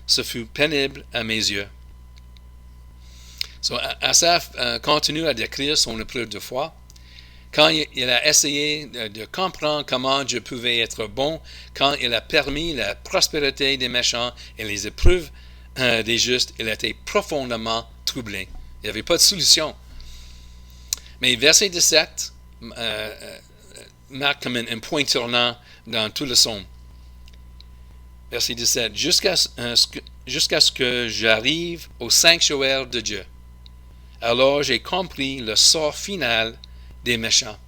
Speaker 3: Ce fut pénible à mes yeux. » Asaph continue à décrire son épreuve de foi. Quand il a essayé de comprendre comment Dieu pouvait être bon, quand il a permis la prospérité des méchants et les épreuves des justes, il était profondément troublé. Il n'y avait pas de solution. Mais verset 17 marque comme un point tournant dans tout le psaume. Verset 17. Jusqu'à ce que j'arrive au sanctuaire de Dieu. Alors j'ai compris le sort final des méchants.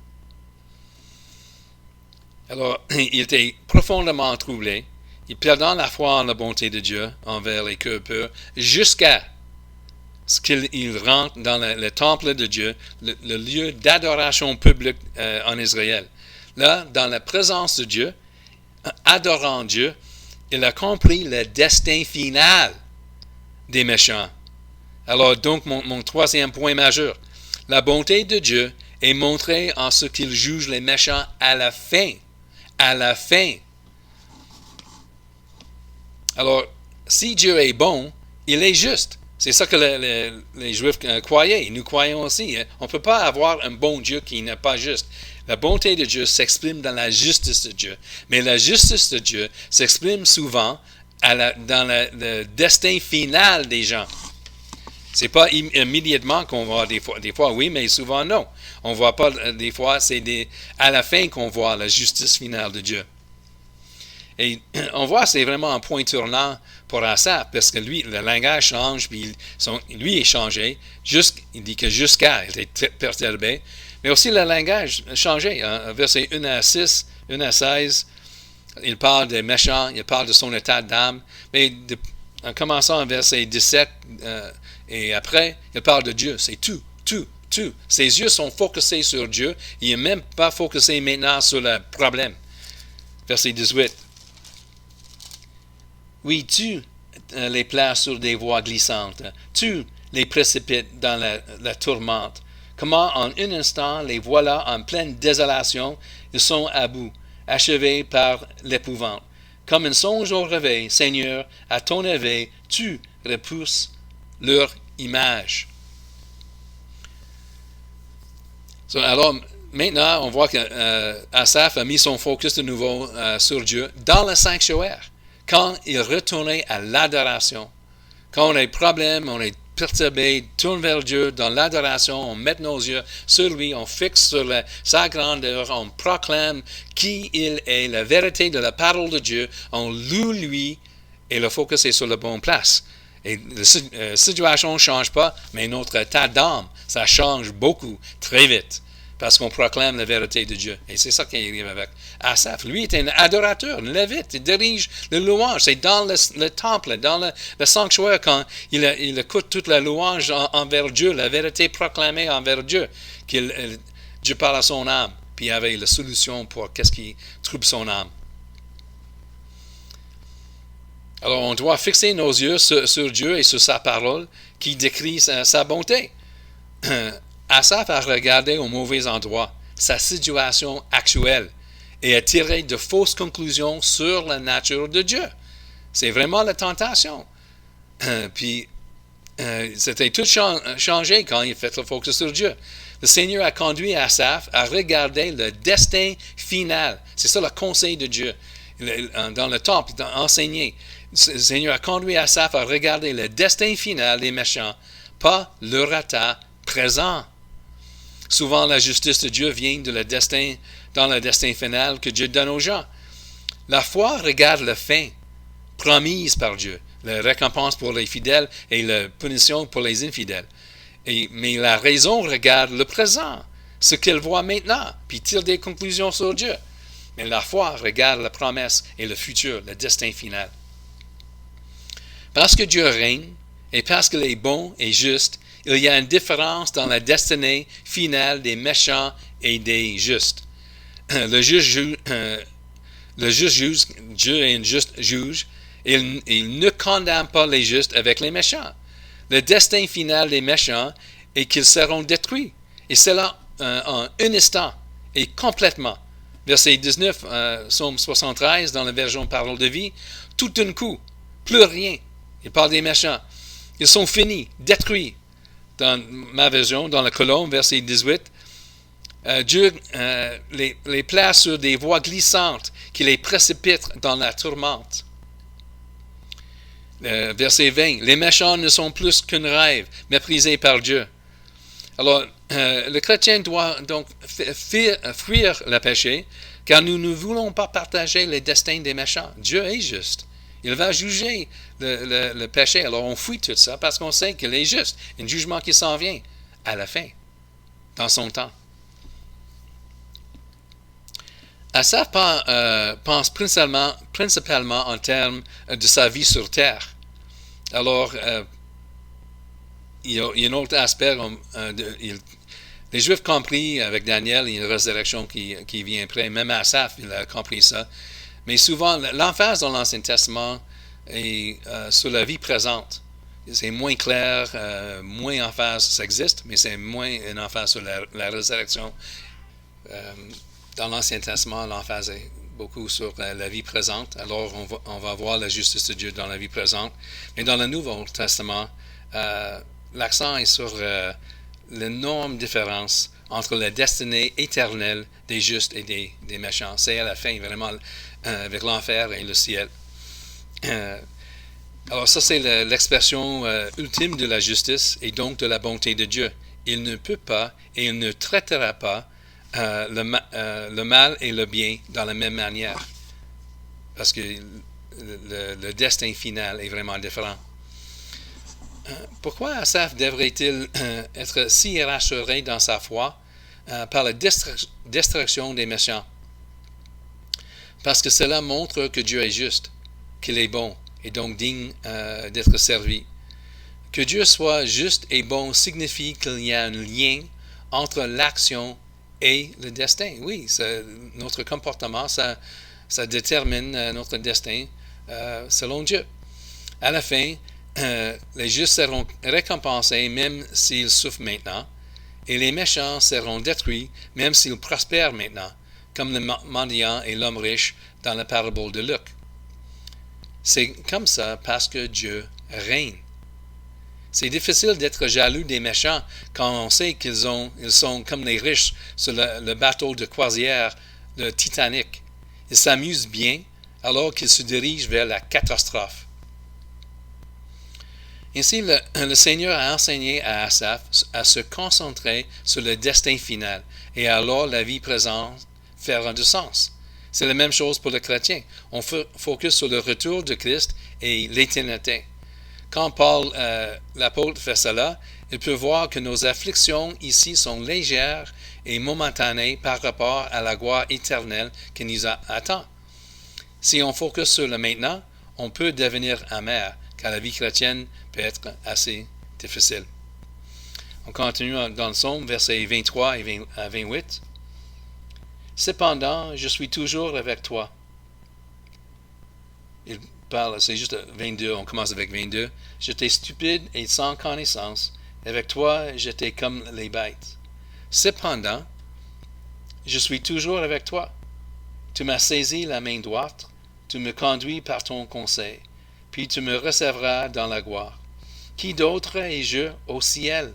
Speaker 3: Alors, il était profondément troublé. Il perdant la foi en la bonté de Dieu envers les cœurs purs, jusqu'à ce qu'il rentre dans le temple de Dieu, le lieu d'adoration publique en Israël. Là, dans la présence de Dieu, adorant Dieu, il a compris le destin final des méchants. Alors, donc, mon troisième point majeur, la bonté de Dieu est montrée en ce qu'il juge les méchants à la fin. À la fin. Alors, si Dieu est bon, il est juste. C'est ça que les Juifs croyaient. Nous croyons aussi. Hein? On ne peut pas avoir un bon Dieu qui n'est pas juste. La bonté de Dieu s'exprime dans la justice de Dieu. Mais la justice de Dieu s'exprime souvent dans le destin final des gens. C'est pas immédiatement qu'on voit des fois oui, mais souvent non. On ne voit pas des fois, c'est à la fin qu'on voit la justice finale de Dieu. Et on voit c'est vraiment un point tournant pour Asaph, parce que lui, le langage change, puis lui est changé. Il dit que jusqu'à, il était perturbé. Mais aussi le langage a changé. Versets 1 à 6, 1 à 16, il parle des méchants, il parle de son état d'âme. Mais en commençant en verset 17, et après, il parle de Dieu. C'est tout. Ses yeux sont focusés sur Dieu. Il n'est même pas focusé maintenant sur le problème. Verset 18. Oui, tu les places sur des voies glissantes. Tu les précipites dans la tourmente. Comment en un instant les voilà en pleine désolation. Ils sont à bout, achevés par l'épouvante. Comme un songe au réveil, Seigneur, à ton éveil, tu repousses leur image. Alors, maintenant, on voit que Asaph a mis son focus de nouveau sur Dieu dans le sanctuaire. Quand il retournait à l'adoration, quand on a des problèmes, on est perturbé, tourne vers Dieu dans l'adoration, on met nos yeux sur lui, on fixe sur sa grandeur, on proclame qui il est, la vérité de la parole de Dieu, on loue lui et le focus est sur la bonne place. Et la situation ne change pas, mais notre état d'âme, ça change beaucoup, très vite. parce qu'on proclame la vérité de Dieu. Et c'est ça qui arrive avec Asaph. Lui est un adorateur, un lévite, il dirige le louange. C'est dans le temple, dans le sanctuaire, quand il écoute toute la louange envers Dieu, la vérité proclamée envers Dieu, Dieu parle à son âme, puis il avait la solution pour qu'est-ce qui trouble son âme. Alors, on doit fixer nos yeux sur Dieu et sur sa parole qui décrit sa bonté. Asaph a regardé au mauvais endroit sa situation actuelle et a tiré de fausses conclusions sur la nature de Dieu. C'est vraiment la tentation. Puis, c'était tout changé quand il fait le focus sur Dieu. Le Seigneur a conduit Asaph à regarder le destin final. C'est ça le conseil de Dieu. Dans le temple, enseigné. Le Seigneur a conduit Asaph à regarder le destin final des méchants, pas leur état présent. Souvent, la justice de Dieu vient dans le destin final que Dieu donne aux gens. La foi regarde la fin promise par Dieu, la récompense pour les fidèles et la punition pour les infidèles. Mais la raison regarde le présent, ce qu'elle voit maintenant, puis tire des conclusions sur Dieu. Mais la foi regarde la promesse et le futur, le destin final. Parce que Dieu règne et parce qu'il est bon et juste, il y a une différence dans la destinée finale des méchants et des justes. Le juste juge, Dieu est un juste juge, il ne condamne pas les justes avec les méchants. Le destin final des méchants est qu'ils seront détruits. Et cela en un instant et complètement. Verset 19, Psaume 73, dans la version Parole de vie, tout d'un coup, plus rien. Il parle des méchants. Ils sont finis, détruits. Dans ma version, dans la colonne, verset 18, Dieu les place sur des voies glissantes qui les précipitent dans la tourmente. Verset 20, les méchants ne sont plus qu'un rêve, méprisés par Dieu. Alors, le chrétien doit donc fuir le péché, car nous ne voulons pas partager le destin des méchants. Dieu est juste. Il va juger le péché. Alors, on fuit tout ça parce qu'on sait qu'il est juste. Un jugement qui s'en vient à la fin, dans son temps. Asaph pense principalement en termes de sa vie sur terre. Alors, il y a un autre aspect. Les Juifs compris avec Daniel, il y a une résurrection qui vient après. Même Asaph, il a compris ça. Mais souvent, l'emphase dans l'Ancien Testament est sur la vie présente. C'est moins clair, moins emphase, ça existe, mais c'est moins une emphase sur la résurrection. Dans l'Ancien Testament, l'emphase est beaucoup sur la vie présente. Alors, on va voir la justice de Dieu dans la vie présente. Mais dans le Nouveau Testament, l'accent est sur l'énorme différence entre la destinée éternelle des justes et des méchants. C'est à la fin, vraiment, avec l'enfer et le ciel. Alors ça, c'est l'expression ultime de la justice et donc de la bonté de Dieu. Il ne peut pas et il ne traitera pas le mal et le bien dans la même manière. Parce que le destin final est vraiment différent. Pourquoi Asaph devrait-il être si rassuré dans sa foi par la destruction des méchants? Parce que cela montre que Dieu est juste, qu'il est bon et donc digne d'être servi. Que Dieu soit juste et bon signifie qu'il y a un lien entre l'action et le destin. Oui, notre comportement, ça détermine notre destin selon Dieu. À la fin, les justes seront récompensés même s'ils souffrent maintenant, et les méchants seront détruits même s'ils prospèrent maintenant, comme le mendiant et l'homme riche dans la parabole de Luc. C'est comme ça parce que Dieu règne. C'est difficile d'être jaloux des méchants quand on sait qu'ils sont comme les riches sur le bateau de croisière, le Titanic. Ils s'amusent bien alors qu'ils se dirigent vers la catastrophe. Ainsi, le Seigneur a enseigné à Asaph à se concentrer sur le destin final, et alors la vie présente fera du sens. C'est la même chose pour le chrétien. On focus sur le retour de Christ et l'éternité. Quand Paul, l'apôtre, fait cela, il peut voir que nos afflictions ici sont légères et momentanées par rapport à la gloire éternelle qui nous attend. Si on focus sur le maintenant, on peut devenir amer, car la vie chrétienne peut être assez difficile. On continue dans le psaume, versets 23 et 28. « Cependant, je suis toujours avec toi. » Il parle, c'est juste 22, on commence avec 22. « J'étais stupide et sans connaissance. Avec toi, j'étais comme les bêtes. Cependant, je suis toujours avec toi. Tu m'as saisi la main droite, tu me conduis par ton conseil, puis tu me recevras dans la gloire. Qui d'autre ai-je au ciel?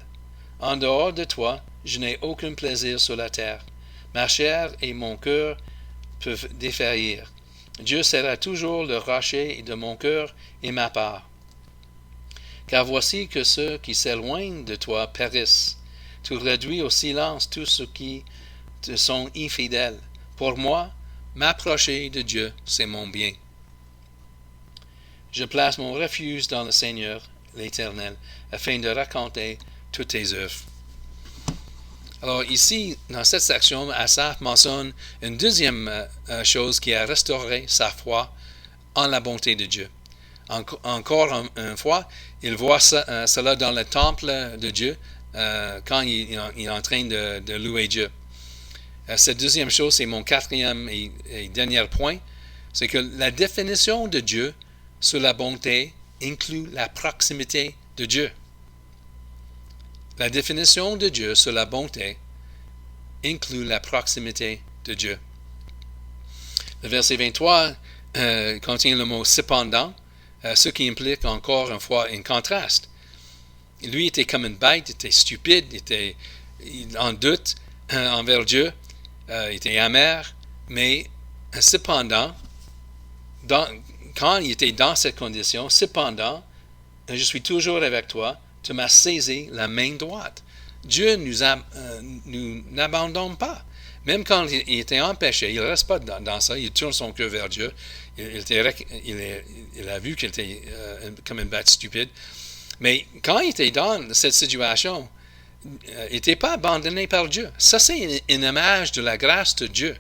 Speaker 3: En dehors de toi, je n'ai aucun plaisir sur la terre. Ma chair et mon cœur peuvent défaillir. Dieu sera toujours le rocher de mon cœur et ma part. Car voici que ceux qui s'éloignent de toi périssent. Tu réduis au silence tous ceux qui te sont infidèles. Pour moi, m'approcher de Dieu, c'est mon bien. Je place mon refuge dans le Seigneur, l'Éternel, afin de raconter toutes tes œuvres. Alors ici, dans cette section, Asaph mentionne une deuxième chose qui a restauré sa foi en la bonté de Dieu. Encore une fois, il voit cela dans le temple de Dieu quand il est en train de louer Dieu. Cette deuxième chose, c'est mon quatrième et dernier point, c'est que la définition de Dieu sur la bonté inclut la proximité de Dieu. La définition de Dieu sur la bonté inclut la proximité de Dieu. Le verset 23 contient le mot « cependant », ce qui implique encore une fois un contraste. Lui était comme une bête, il était stupide, il était en doute envers Dieu, il était amer, mais cependant, quand il était dans cette condition, cependant, je suis toujours avec toi, tu m'as saisi la main droite. Dieu nous n'abandonne pas. Même quand il était en péché, il ne reste pas dans ça, il tourne son cœur vers Dieu. Il a vu qu'il était comme une bête stupide. Mais quand il était dans cette situation, il n'était pas abandonné par Dieu. Ça, c'est une image de la grâce de Dieu.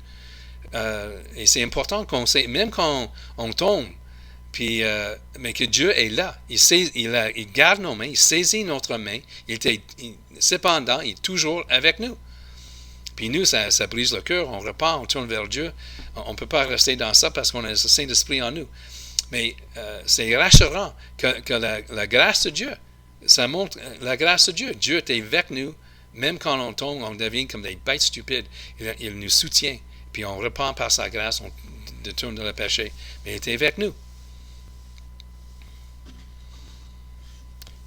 Speaker 3: Et c'est important qu'on sait, même quand on tombe, mais que Dieu est là. Il garde nos mains, il saisit notre main. Cependant, il est toujours avec nous. Puis nous, ça brise le cœur, on repart, on tourne vers Dieu. On ne peut pas rester dans ça parce qu'on a le Saint-Esprit en nous. Mais c'est rassurant que la grâce de Dieu, ça montre la grâce de Dieu. Dieu est avec nous, même quand on tombe, on devient comme des bêtes stupides. Il nous soutient, puis on repart par sa grâce, on détourne de le péché. Mais il est avec nous.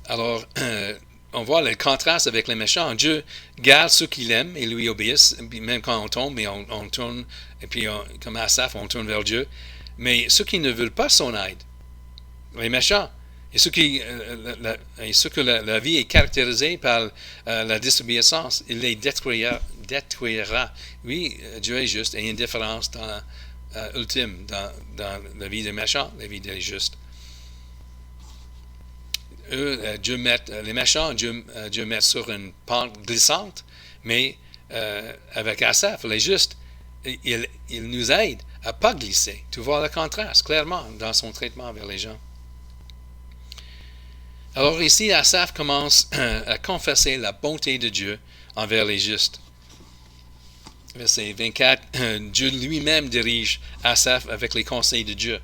Speaker 3: Alors, on voit le contraste avec les méchants. Dieu garde ceux qu'il aime et lui obéissent, même quand on tombe, mais on tourne, et puis comme Asaph, on tourne vers Dieu. Mais ceux qui ne veulent pas son aide, les méchants, et ceux que la vie est caractérisée par la désobéissance, il les détruira. Oui, Dieu est juste, et il y a une différence ultime dans la vie des méchants, la vie des justes. Les méchants, Dieu met sur une pente glissante, mais avec Asaph, les justes, il nous aide à ne pas glisser. Tu vois le contraste, clairement, dans son traitement vers les gens. Alors ici, Asaph commence à confesser la bonté de Dieu envers les justes. Verset 24, Dieu lui-même dirige Asaph avec les conseils de Dieu.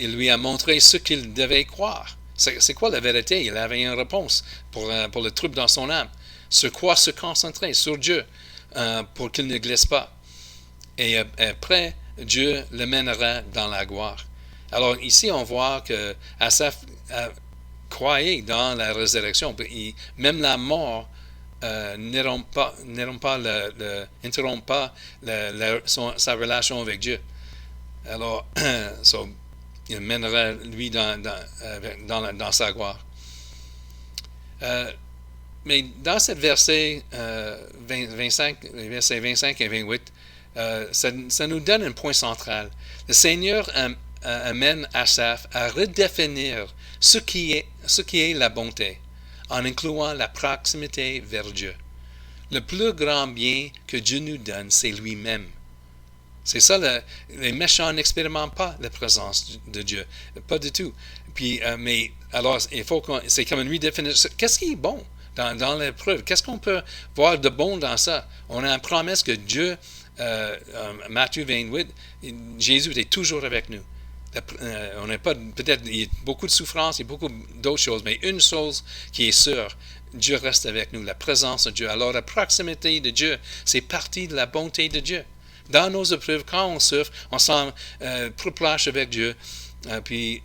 Speaker 3: Il lui a montré ce qu'il devait croire. C'est quoi la vérité? Il avait une réponse pour le trouble dans son âme. Sur quoi se concentrer? Sur Dieu, pour qu'il ne glisse pas. Et après, Dieu le mènera dans la gloire. Alors ici, on voit que Asaph croyait dans la résurrection. Même la mort n'interrompt pas sa relation avec Dieu. Alors, il mènera lui dans sa gloire. Mais dans ce verset 25 et 28, ça nous donne un point central. Le Seigneur amène Asaph à redéfinir ce qui est la bonté, en incluant la proximité vers Dieu. Le plus grand bien que Dieu nous donne, c'est lui-même. C'est ça, les méchants n'expérimentent pas la présence de Dieu. Pas du tout. Puis, mais alors, c'est comme une redéfinition. Qu'est-ce qui est bon dans l'épreuve? Qu'est-ce qu'on peut voir de bon dans ça? On a une promesse que Dieu, Matthieu 28, Jésus est toujours avec nous. On n'a pas, peut-être, il y a beaucoup de souffrances, il y a beaucoup d'autres choses, mais une chose qui est sûre, Dieu reste avec nous, la présence de Dieu. Alors, la proximité de Dieu, c'est partie de la bonté de Dieu. Dans nos épreuves, quand on souffre, on s'en proche avec Dieu, lui,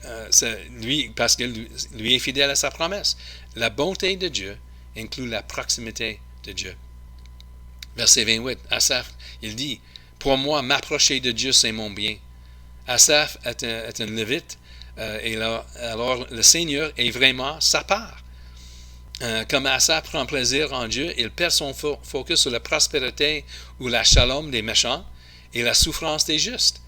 Speaker 3: parce que lui est fidèle à sa promesse. La bonté de Dieu inclut la proximité de Dieu. Verset 28, Asaph, il dit, « Pour moi, m'approcher de Dieu, c'est mon bien. » Asaph est un lévite, et alors le Seigneur est vraiment sa part. Comme Asaph prend plaisir en Dieu, il perd son focus sur la prospérité ou la shalom des méchants et la souffrance des justes.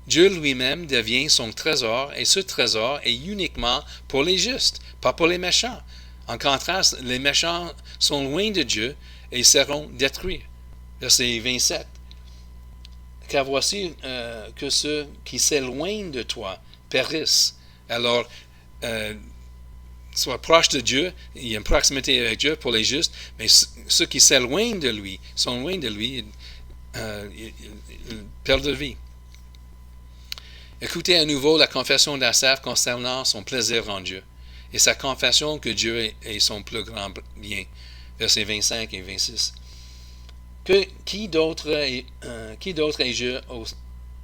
Speaker 3: Dieu lui-même devient son trésor, et ce trésor est uniquement pour les justes, pas pour les méchants. En contraste, les méchants sont loin de Dieu et seront détruits. Verset 27. Car voici que ceux qui s'éloignent de toi périssent. Alors, sois proche de Dieu, il y a une proximité avec Dieu pour les justes, mais ceux qui s'éloignent de lui, sont loin de lui, ils perdent de vie. Écoutez à nouveau la confession d'Asaph concernant son plaisir en Dieu et sa confession que Dieu est son plus grand bien. Versets 25 et 26. Qui d'autre ai-je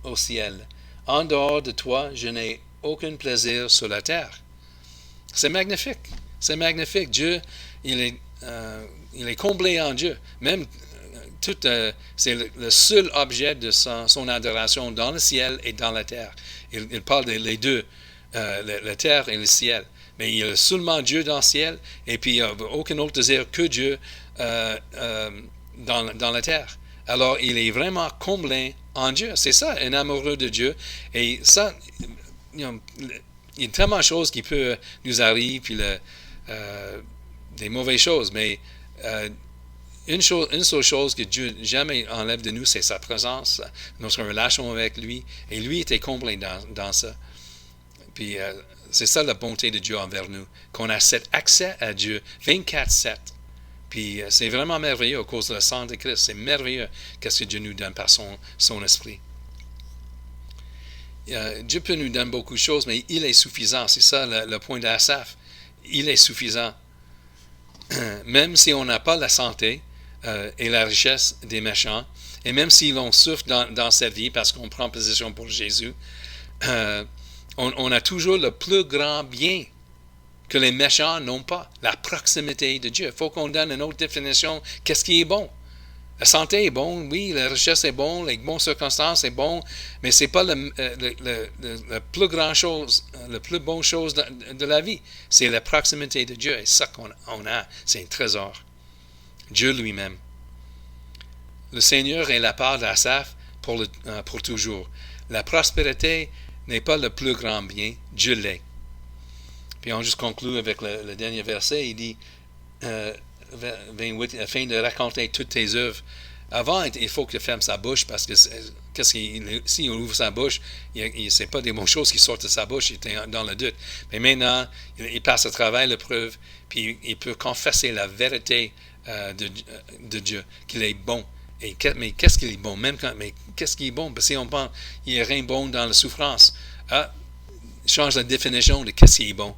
Speaker 3: au ciel? En dehors de toi, je n'ai aucun plaisir sur la terre. C'est magnifique. C'est magnifique. Dieu, il est comblé en Dieu. Même c'est le seul objet de son adoration dans le ciel et dans la terre. Il parle des deux, la terre et le ciel. Mais il y a seulement Dieu dans le ciel, et puis il n'y a aucun autre désir que Dieu dans la terre. Alors, il est vraiment comblé en Dieu. C'est ça, un amoureux de Dieu. Et ça, il y a tellement de choses qui peuvent nous arriver, puis des mauvaises choses, mais une seule chose que Dieu jamais enlève de nous, c'est sa présence, notre relation avec lui, et lui était comblé dans ça. Puis c'est ça la bonté de Dieu envers nous, qu'on a cet accès à Dieu 24/7. Puis c'est vraiment merveilleux à cause de la sang de Christ. C'est merveilleux qu'est-ce que Dieu nous donne par son esprit. Dieu peut nous donner beaucoup de choses, mais il est suffisant. C'est ça le point d'Asaph. Il est suffisant. Même si on n'a pas la santé et la richesse des méchants, et même si l'on souffre dans cette vie parce qu'on prend position pour Jésus, on a toujours le plus grand bien que les méchants n'ont pas, la proximité de Dieu. Il faut qu'on donne une autre définition. Qu'est-ce qui est bon? La santé est bon, oui, la richesse est bon, les bonnes circonstances est bon, mais c'est pas la plus grande chose, la plus bonne chose de la vie. C'est la proximité de Dieu, et ça qu'on a, c'est un trésor. Dieu lui-même. Le Seigneur est la part d'Asaph pour toujours. La prospérité n'est pas le plus grand bien, Dieu l'est. Puis on juste conclut avec le dernier verset, il dit 28, afin de raconter toutes tes œuvres. Avant, il faut qu'il ferme sa bouche, parce que s'il ouvre sa bouche, il sait pas des bonnes choses qui sortent de sa bouche, il est dans le doute. Mais maintenant, il passe à travers l'épreuve, puis il peut confesser la vérité de Dieu, qu'il est bon. Mais qu'est-ce qu'il est bon? Mais qu'est-ce qui est bon? Parce que si on pense qu'il n'y a rien de bon dans la souffrance, change la définition de qu'est-ce qui est bon.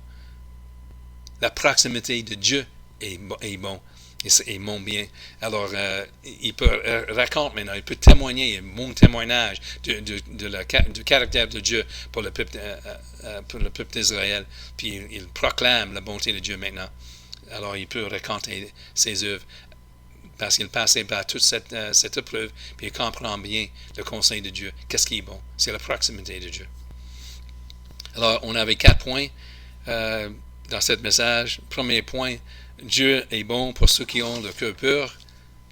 Speaker 3: La proximité de Dieu est bon. Et mon bien. Alors, il peut raconter maintenant, il peut témoigner, mon témoignage du caractère de Dieu pour le peuple d'Israël. Puis il proclame la bonté de Dieu maintenant. Alors, il peut raconter ses œuvres parce qu'il passait par toute cette épreuve, puis il comprend bien le conseil de Dieu. Qu'est-ce qui est bon? C'est la proximité de Dieu. Alors, on avait 4 points dans ce message. Premier point, Dieu est bon pour ceux qui ont le cœur pur.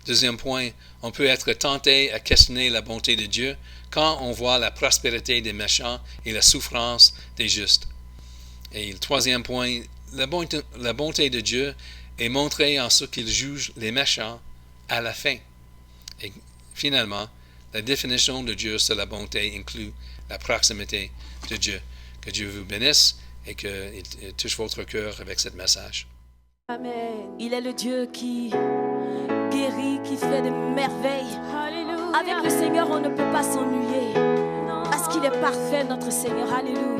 Speaker 3: Deuxième point, on peut être tenté à questionner la bonté de Dieu quand on voit la prospérité des méchants et la souffrance des justes. Et le troisième point, la bonté de Dieu et montrer en ce qu'il juge les méchants à la fin. Et finalement, la définition de Dieu sur la bonté inclut la proximité de Dieu. Que Dieu vous bénisse et qu'il touche votre cœur avec ce message.
Speaker 1: Amen. Il est le Dieu qui guérit, qui fait des merveilles. Alléluia. Avec le Seigneur, on ne peut pas s'ennuyer. Parce qu'il est parfait, notre Seigneur. Alléluia.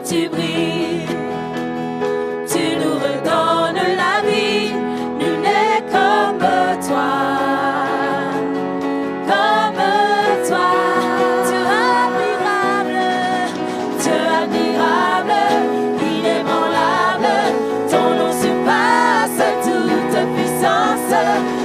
Speaker 1: Tu brilles, tu nous redonnes la vie, nul n'est comme toi, comme toi. Tu es admirable, inébranlable, ton nom surpasse toute puissance.